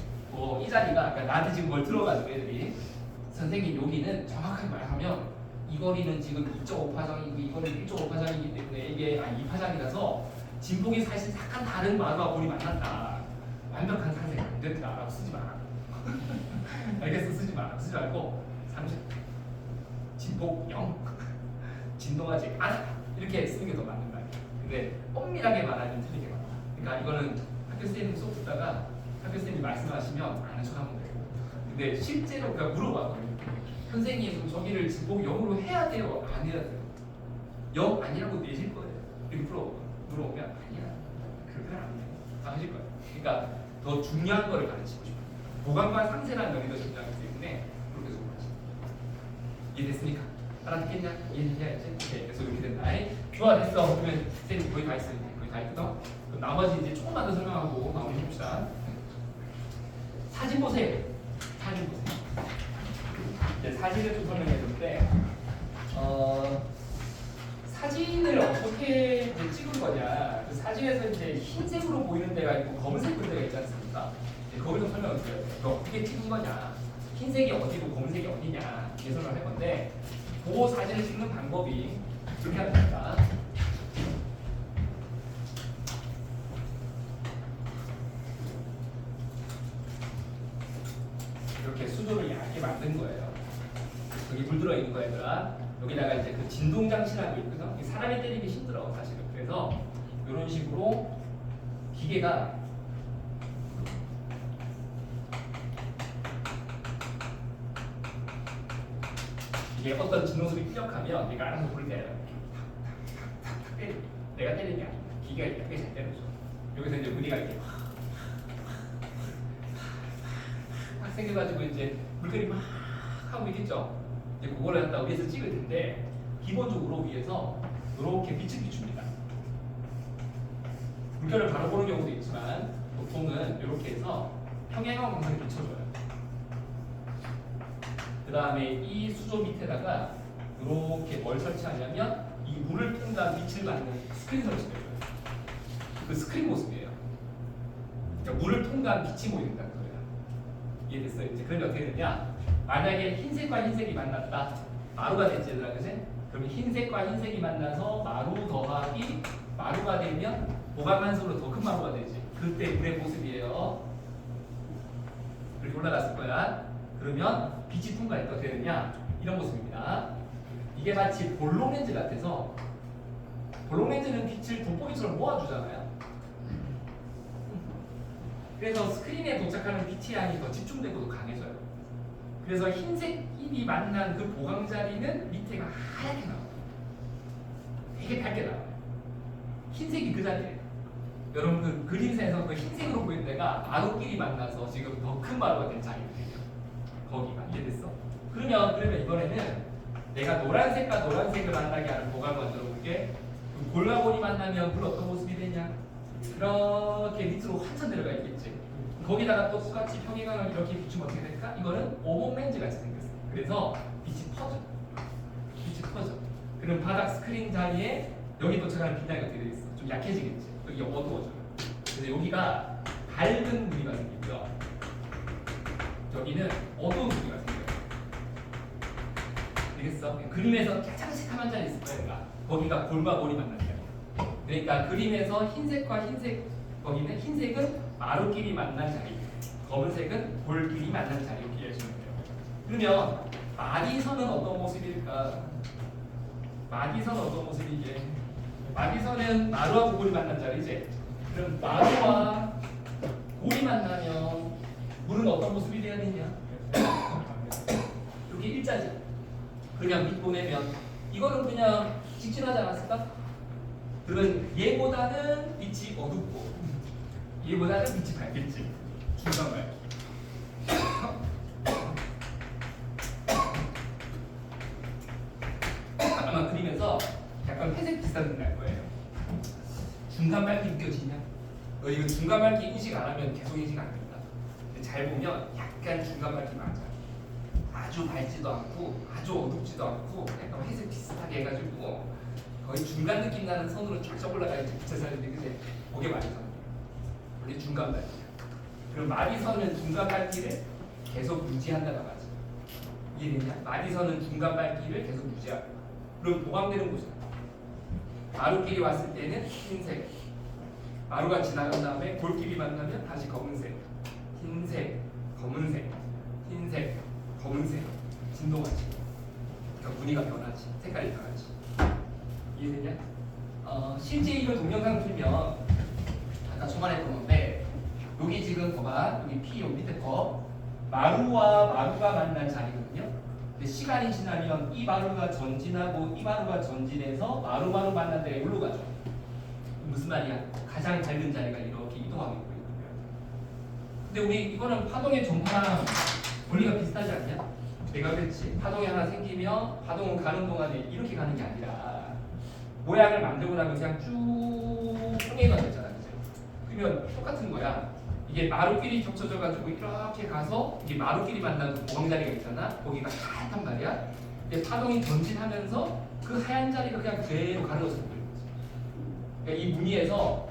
이 자리가 그러니까 나한테 지금 뭘 들어가지고 애들이 선생님 여기는 정확하게 말하면 이 거리는 지금 2.5파장이고 이거는 1.5파장이기 때문에 이게 2파장이라서 진폭이 사실 약간 다른 마루와 골이 만났다. 완벽한 상세가 안 된다라고 쓰지 마. 알겠어? 쓰지 마. 쓰지 말고 상세 진폭 0 진동하지 않아 이렇게 쓰는 게 더 맞는 말이야. 근데 엄밀하게 말하면 틀리게 말해. 그러니까 이거는 학교 선생님 수업 듣다가 학교 선생님이 말씀하시면 아는 척하면 되고 근데 실제로 그러니까 물어봐거든요. 선생님 저기를 진폭 0으로 해야 돼요? 안 해야 돼요? 0 아니라고 내실 거예요. 이렇게 물어보면 아니야. 그렇게 안 돼. 하실 거예요. 그러니까 더 중요한 거를 가르치고 싶어요. 보강과 상세라는 면이 더 중요하기 때문에 그렇게 수업하시. 이해됐습니까? 알아듣겠냐? 이해해야지. 오케이. 그래서 이렇게 된다. 좋아 됐어. 그러면 선생님 거의 다 했으니 거의 다 했거든. 그럼 나머지 이제 조금만 더 설명하고 마무리 해봅시다. 사진 보세요. 사진 보세요. 이제 사진을 좀 설명해 줬는데 사진을 어떻게 이제 찍은 거냐. 그 사진에서 이제 흰색으로 보이는 데가 있고 검은색 데가 있지 않습니까? 거기를 좀 설명을 드려요. 어떻게 찍은 거냐. 흰색이 어디고 검은색이 어디냐. 이렇게 설명을 할 건데 그 사진을 찍는 방법이 이렇게 하면 됩니다. 이렇게 수조를 얇게 만든 거예요. 여기 물 들어 있는 거 얘들아. 여기다가 이제 그 진동 장치라고 있거든. 사람이 때리기 힘들어 사실은. 그래서 이런 식으로 기계가 이게 어떤 진동 소리 피력하면 내가 알아서 불을 때려요. 탁탁탁탁 때려. 내가 때리는 게 아니야. 기계가 이렇게 잘 때려줘. 여기서 이제 우리가 이렇게 막 생겨가지고 이제 물결이 막 하고 있겠죠. 이제 그거를 갖다 위에서 찍을 텐데 기본적으로 위에서 이렇게 빛을 비춥니다. 물결을 바로 보는 경우도 있지만 보통은 이렇게 해서 평행한 방향에 비춰줘요. 그 다음에 이 수조 밑에다가 이렇게 뭘 설치하냐면 이 물을 통과한 빛을 받는 스크린 설치해줘요. 그 스크린 모습이에요. 그러니까 물을 통과한 빛이 보인다는 거예요. 이해됐어요? 이제 그러면 어떻게 되냐? 만약에 흰색과 흰색이 만났다. 마루가 됐지 얘들아, 그치? 그러면 흰색과 흰색이 만나서 마루 더하기 마루가 되면 보강만수로 더 큰 마루가 되지. 그때 물의 모습이에요. 그렇게 올라갔을 거야. 그러면 빛이 통과할 때 어떻게 되느냐? 이런 모습입니다. 이게 마치 볼록렌즈 같아서 볼록렌즈는 빛을 돋보기처럼 모아주잖아요. 그래서 스크린에 도착하는 빛의 양이 더 집중되고 강해져요. 그래서 흰색이 만난 그 보강 자리는 밑에가 하얗게 나와요. 되게 밝게 나와요. 흰색이 그 자리예요. 여러분들 그림에서 그 흰색으로 보이는 데가 마루끼리 만나서 지금 더 큰 마루가 된 자리거든요. 거기가 이해됐어? 그러면 이번에는 내가 노란색과 노란색을 만나게 하는 보강을 만들어 볼게. 골과골이 만나면 물 어떤 모습이 되냐? 이렇게 밑으로 한참 내려가 있겠지. 거기다가 또 똑같이 평행항을 이렇게 비추면 어떻게 될까? 이거는 오목 렌즈 같이 생겼어. 그래서 빛이 퍼져. 빛이 퍼져. 그럼 바닥 스크린 자리에 여기 도착하는 빛량이 어떻게 되겠어? 좀 약해지겠지. 여기 어두워져요. 그래서 여기가 밝은 무늬가 생기고요. 여기는 어두운 무늬가 생겨요. 되겠어? 그림에서 가장 새카만 자리 있을 거예요. 그러니까 거기가 골과 골이 만나는 자리. 그러니까 그림에서 흰색과 흰색, 거기는 흰색은 마루끼리 만난 자리, 검은색은 골끼리 만난 자리 이렇게 이해하시면 돼요. 그러면 마디선은 어떤 모습일까? 마디선은 어떤 모습이게? 마디선은 마루와 골이 만난 자리지. 그럼 마루와 골이 만나면 물은 어떤 모습이 돼야 되냐? 이렇게 일자지. 그냥 밑 보내면 이거는 그냥 직진하지 않았을까? 그러면 얘보다는 빛이 어둡고 얘보다는 빛이 밝겠지. 중간 밝기. 아마 그리면서 약간 회색 비슷한 느낌 날 거예요. 중간 밝기 느껴지냐? 이거 중간 밝기 인식 안 하면 계속 인식 안 된다. 근데 잘 보면 약간 중간 밝기 맞아. 아주 밝지도 않고 아주 어둡지도 않고 약간 회색 비슷하게 해가지고 거의 중간 느낌 나는 선으로 쫙쫙 올라가야지 빛에서는데 그제 그게 마디선. 원래 중간 밝기야. 그럼 마디선은 중간 밝기를 계속 유지한다는 말이지. 이해되냐? 마디선은 중간 밝기를 계속 유지하고. 그럼 보강되는 곳이야. 마루끼리 왔을 때는 흰색. 마루가 지나간 다음에 골끼리 만나면 다시 검은색. 흰색, 검은색, 흰색, 검은색. 진동하지. 그러니까 무늬가 변하지. 색깔이 변하지. 이해되냐? 실제 이걸 동영상 틀면 아까 초반에 했던 건데 여기 지금 봐봐. 여기 P 여기 밑에 거 마루와 마루가 만난 자리거든요. 근데 시간이 지나면 이 마루가 전진하고 이 마루가 전진해서 마루 만난 데가 여기로 가죠. 무슨 말이야? 가장 밝은 자리가 이렇게 이동하고 있고요. 근데 우리 이거는 파동의 전파랑 원리가 비슷하지 않냐? 내가 그랬지. 파동이 하나 생기면 파동은 가는 동안에 이렇게 가는 게 아니라 모양을 만들고 나면 그냥 쭉 평행이가 됐잖아. 그죠? 그러면 똑같은 거야. 이게 마루끼리 겹쳐져가지고 이렇게 가서 이게 마루끼리 만나는 보강자리가 있잖아. 거기가 하얗단 말이야. 근데 파동이 전진하면서 그 하얀 자리가 그냥 그대로 가려져서 보이는 거지. 그러니까 이 무늬에서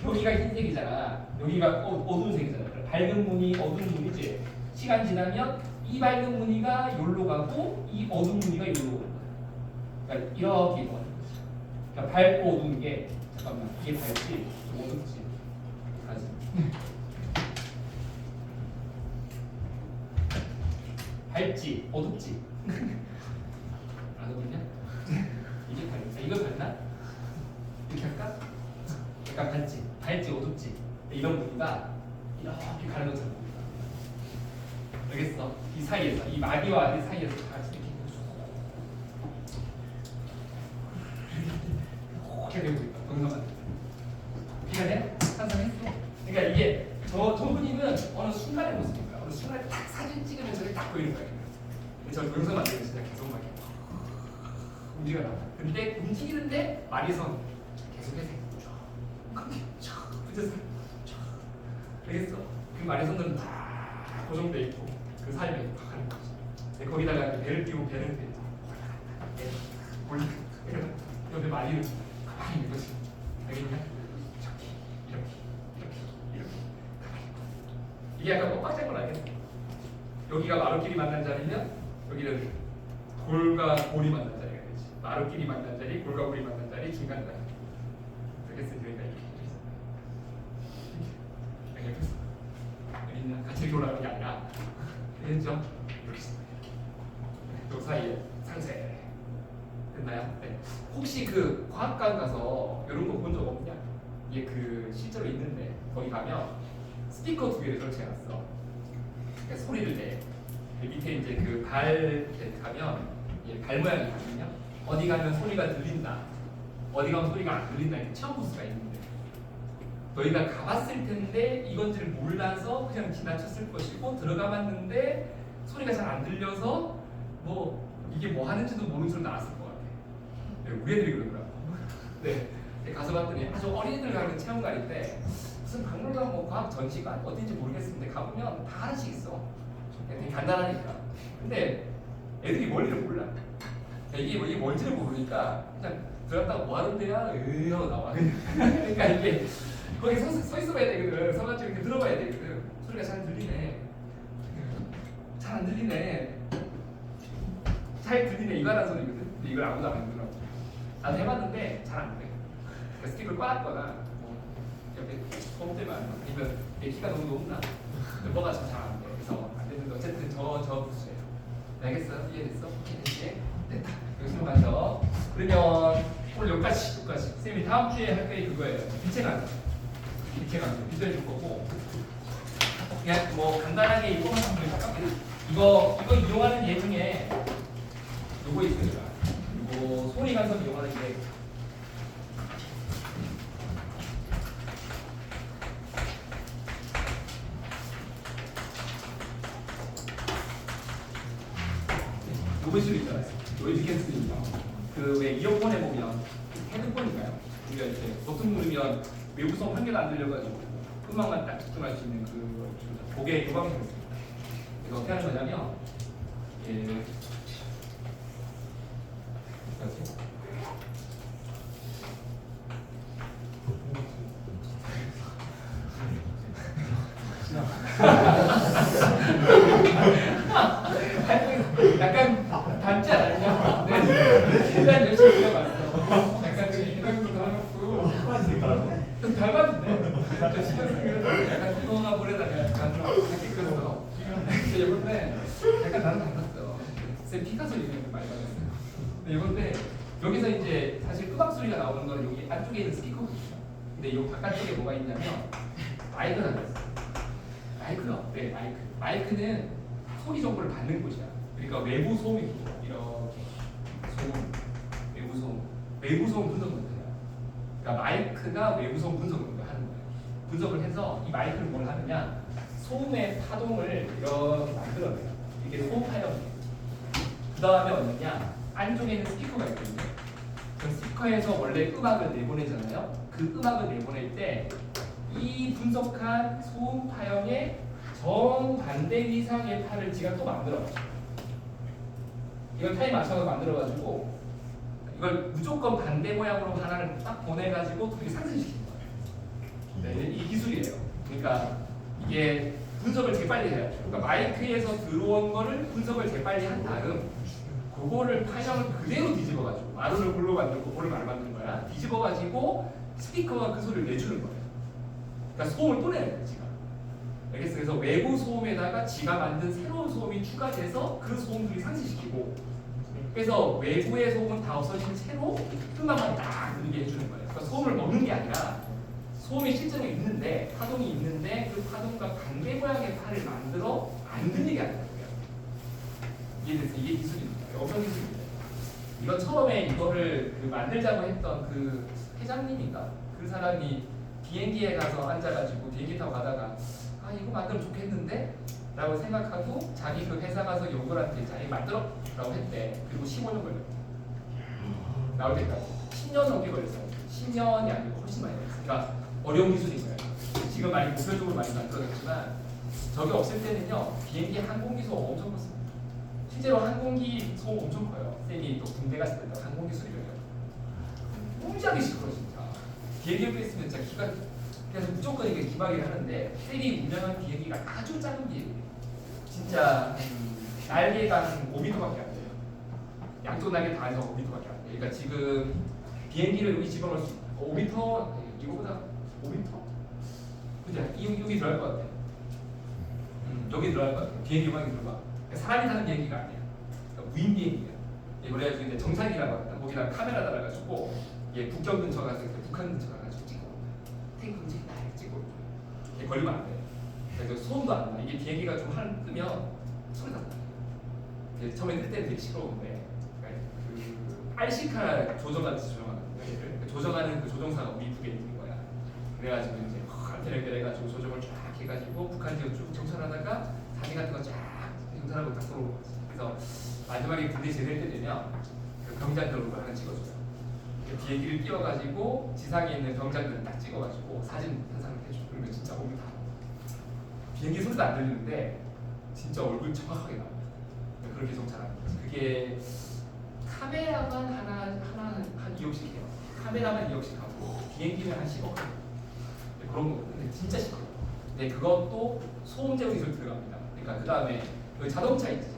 여기가 흰색이잖아. 여기가 어두운 색이잖아. 밝은 무늬, 어두운 무늬지. 시간 지나면 이 밝은 무늬가 여기로 가고 이 어두운 무늬가 여기로 오는 거야. 그러니까 이렇게 이동하는 거지. 그러니까 밝고 어두운 게 잠깐만 이게 밝지, 좀 어둡지. 가지. 밝지, 어둡지. 안 어둡냐? 이게 밝다. 이거 밝나? 이렇게 할까? 약간 밝지, 밝지, 어둡지. 이런 무늬가 이렇게 가는 것처럼 보인다. 알겠어? 이 사이에서, 이 마디와 마디 사이에서 같이 이렇게 되고 있다. 동영상. 이해가 돼? 상상했어? 그러니까 이게 저 분이는 어느 순간의 모습인 거야. 어느 순간에 딱 사진 찍으면 저게 딱 보이는 거야. 근데 저 동영상 만들면 진짜 계속 막 이렇게 움직여 나와. 근데 움직이는데 마디선 계속해서 쫙 붙여서 알겠어? 그 마디선들은 다 고정돼 있고 그 사이에 팍 가는 거지. 근데 거기다가 배를 끼고 배는 올라 옆에 마디를 가만히 있는 거지. 알겠냐? 이렇게 가만히 있고. 이게 약간 뻑빡한 걸 알겠어? 여기가 마루끼리 만난 자리면 여기는 골과 골이 만난 자리가 되지. 마루끼리 만난 자리, 골과 골이 만난 자리, 중간 자리. 알겠어? 여기가 이렇게 알겠어? 여기 있나? 같이 이렇게 올라가는 게 아니라 알겠죠? 이렇게 요 사이에 상세 됐나요? 네. 혹시 그 과학관 가서 이런 거 본 적 없냐? 이게 그 실제로 있는데 거기 가면 스피커 2개를 설치해놨어. 그러니까 소리를 내. 그 밑에 이제 그 발 가면 발 모양이 있거든요. 어디 가면 소리가 들린다. 어디 가면 소리가 안 들린다. 이렇게 체험 부스가 있는데 너희가 가봤을 텐데 이건지를 몰라서 그냥 지나쳤을 것이고 들어가봤는데 소리가 잘 안 들려서 뭐 이게 뭐 하는지도 모르는 소리 나왔을 것 같아. 네, 우리 애들이 그러더라고. 네, 가서 봤더니 아주 어린이들 가는 체험관인데 무슨 박물관 뭐 과학 전시관 어딘지 모르겠는데 가보면 다 하나씩 있어. 되게 간단하니까. 근데 애들이 원리를 몰라. 이게 뭔지를 모르니까 그냥 들었다가 뭐 하는 데야? 하고 나와. 그러니까 이게 거기 서 있어봐야 되거든. 서가지고 이렇게 들어봐야 되거든. 소리가 잘 들리네. 잘 안 들리네. 잘 들리네 이거라는 소리거든. 근데 이걸 아무도 안 들어. 나도 해봤는데 잘 안 돼. 그러니까 스킵을 꽈놨거나 뭐 옆에 홈때만 아니면 내 키가 너무 높나 뭐가 잘 안 돼. 그래서 안 되는데 어쨌든 저 부수예요. 알겠어? 이해됐어? 오케이 됐다. 여기서 가죠. 그러면 오늘 여기까지. 쌤이 다음 주에 할 게 그거예요. 빛의 강의. 빛을 줄 거고 그냥 뭐 간단하게 이거만 한번 볼까요? 이거 이용하는 예 중에 요거 있습니다. 요거 소리 간섭 이용하는 게 노이즈 있잖아요. 노이즈 캔슬링이요. 그왜 이어폰에 보면 헤드폰인가요? 우리가 이렇게 버튼 누르면 외부성 한 개도 안 들려가지고 음악만 딱 집중할 수 있는 그게 요방이 있습니다. 이거 어떻게 하는 거냐면 약간 닮지 않았냐? 네. 일단 열심히 그려봤어. 약간 생각도 하고 좀 닮았는데 좀 신경 쓰기로 약간 뜨거운 볼에다가 약간 좀 이렇게 그렸어. 근데 이번에 약간 나는 닮았어. 쌤 피카소 이름이 많이 받았어요. 근데 이건데 여기서 이제 사실 음악 소리가 나오는 거는 여기 안쪽에 있는 스피커거든요. 근데 이 바깥쪽에 뭐가 있냐면 마이크가 있어요. 마이크요? 네, 마이크. 마이크는 소리 정보를 받는 곳이야. 그러니까 외부 소음이 이렇게 소음, 외부 소음 분석 문제야. 그러니까 마이크가 외부 소음 분석을 하는 거예요. 분석을 해서 이 마이크를 뭘 하느냐? 소음의 파동을 이렇게 만들어내요. 이게 소음 파동이에요. 그 다음에 어디냐? 안쪽에 있는 스피커가 있거든요. 그 스피커에서 원래 음악을 내보내잖아요. 그 음악을 내보낼 때 이 분석한 소음 파형의 정반대 이상의 파를 지가 또 만들어요. 이걸 타임 맞춰서 만들어가지고 이걸 무조건 반대 모양으로 하나를 딱 보내가지고 그게 상승시키는 거예요. 네, 이 기술이에요. 그러니까 이게 분석을 제일 빨리 해요. 그러니까 마이크에서 들어온 거를 분석을 제일 빨리 한 다음 그거를 파형을 그대로 뒤집어가지고 마루를 볼로 만들고 볼을 말로 만드는 거야. 뒤집어가지고 스피커가 그 소리를 내주는 거예요. 그러니까 소음을 또 내는 거예요, 지가. 알겠어? 그래서 외부 소음에다가 지가 만든 새로운 소음이 추가돼서 그 소음들이 상승시키고 그래서 외부의 소음은 다 없어진 채로 음악만 딱 들리게 해주는 거예요. 그러니까 소음을 먹는 게 아니라 소음이 실제로 있는데 파동이 있는데 그 파동과 반대 모양의 파를 만들어 안 들리게 하는 거예요. 이해됐어요? 이게 기술입니다. 어떤 기술입니다. 이거 처음에 이거를 만들자고 했던 그 회장님인가? 그 사람이 비행기에 가서 앉아가지고 비행기 타고 가다가 아 이거 만들면 좋겠는데? 라고 생각하고 자기 그 회사 가서 요거한테 자기 만들어 라고 했대. 그리고 15년 걸렸대. 나올 때까지 10년 넘게 걸렸어요. 10년이 아니고 훨씬 많이 걸렸어요. 그러니까 어려운 기술인 거예요. 지금 많이 목표적으로 많이 만들어졌지만 저게 없을 때는요 비행기 항공기 소음 엄청 컸습니다. 실제로 항공기 소음 엄청 커요. 쌤이 또 군대 갔을 때도 항공기 소리가요. 웅장하게 시끄러 진짜. 비행기 옆에 있으면 진짜 기가 그래서 무조건 이게 기막이를 하는데 쌤이 운영한 비행기가 아주 작은 비행기. 진짜 날개가 한 5m밖에 안 돼요. 양쪽 날개 다 해서 5m밖에 안 돼요. 그러니까 지금 비행기를 여기 집어넣을 수 있다. 5m 이거보다 5m? 그죠? 여기 들어갈 것 같아. 여기 들어갈 것 같아. 비행기 음악이 들어가. 사람이 타는 비행기가 아니야. 그러니까 무인 비행기야. 그래가지고 이제 정찰기라고 하거든. 거기다 카메라 달아가지고 북경 근처 가서 북한 근처 가가지고 찍고 탱크 움직인다 찍고 걸리면 안 돼. 그래서 소음도 안 나. 이게 비행기가 좀 하늘 뜨면 소리가 안 나. 처음에 뜰 때는 되게 시끄러운데 그 RC카 조정하듯이 조정하는 거야. 조정하는 그 조종사가 우리 북에 있는 거야. 그래가지고 이제 안테나 연결해가지고 조정을 쫙 해가지고 북한 지역 쭉 정찰하다가 사진 같은 거 쫙 정찰하고 딱 들어오는 거지. 그래서 마지막에 군대 제대할 때 되면 그 병장들 얼굴 하나 찍어줘요. 비행기를 띄워가지고 지상에 있는 병장들을 딱 찍어가지고 사진 한 장을 해줘. 그러면 진짜 얼굴 다 비행기 소리도 안 들리는데 진짜 얼굴 정확하게 나와요. 그렇게 정찰하는 거지. 그게 카메라만 한 2억씩 해요. 카메라만 2억씩 하고 비행기는 한 10억 해요. 네, 그런 거 근데 진짜 시끄러워. 근데 그것도 소음 제어 기술 들어갑니다. 그러니까 그 다음에 그 자동차 있지.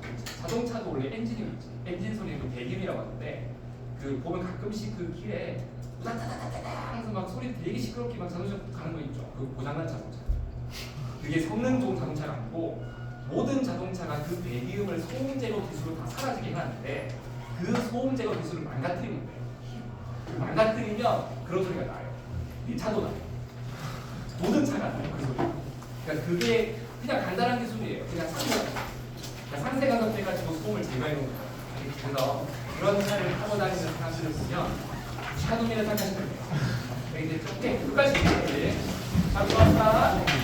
자동차도 원래 엔진이 있지. 엔진 소리도 배기음이라고 하는데 그 보면 가끔씩 그 길에 우다다다다다 해서 막 소리 되게 시끄럽게 막 자동차 가는 거 있죠. 그 고장난 자동차. 그게 성능 좋은 자동차가 아니고 모든 자동차가 그 배기음을 소음 제거 기술로 다 사라지게 해놨는데 그 소음 제거 기술을 망가뜨리면 돼요. 망가뜨리면 그런 소리가 나요. 이 차도 나요. 모든 차가 나요. 그 소리. 그러니까 그게 그냥 간단한 기술이에요. 그냥 상세 가격대가지고 소음을 제거해 놓은 거예요. 그래서 그런 차를 타고 다니는 사람들을 보면 샤도미를 생각하시면 돼요. 이제 좀 끝까지 이제 잘 좋았다.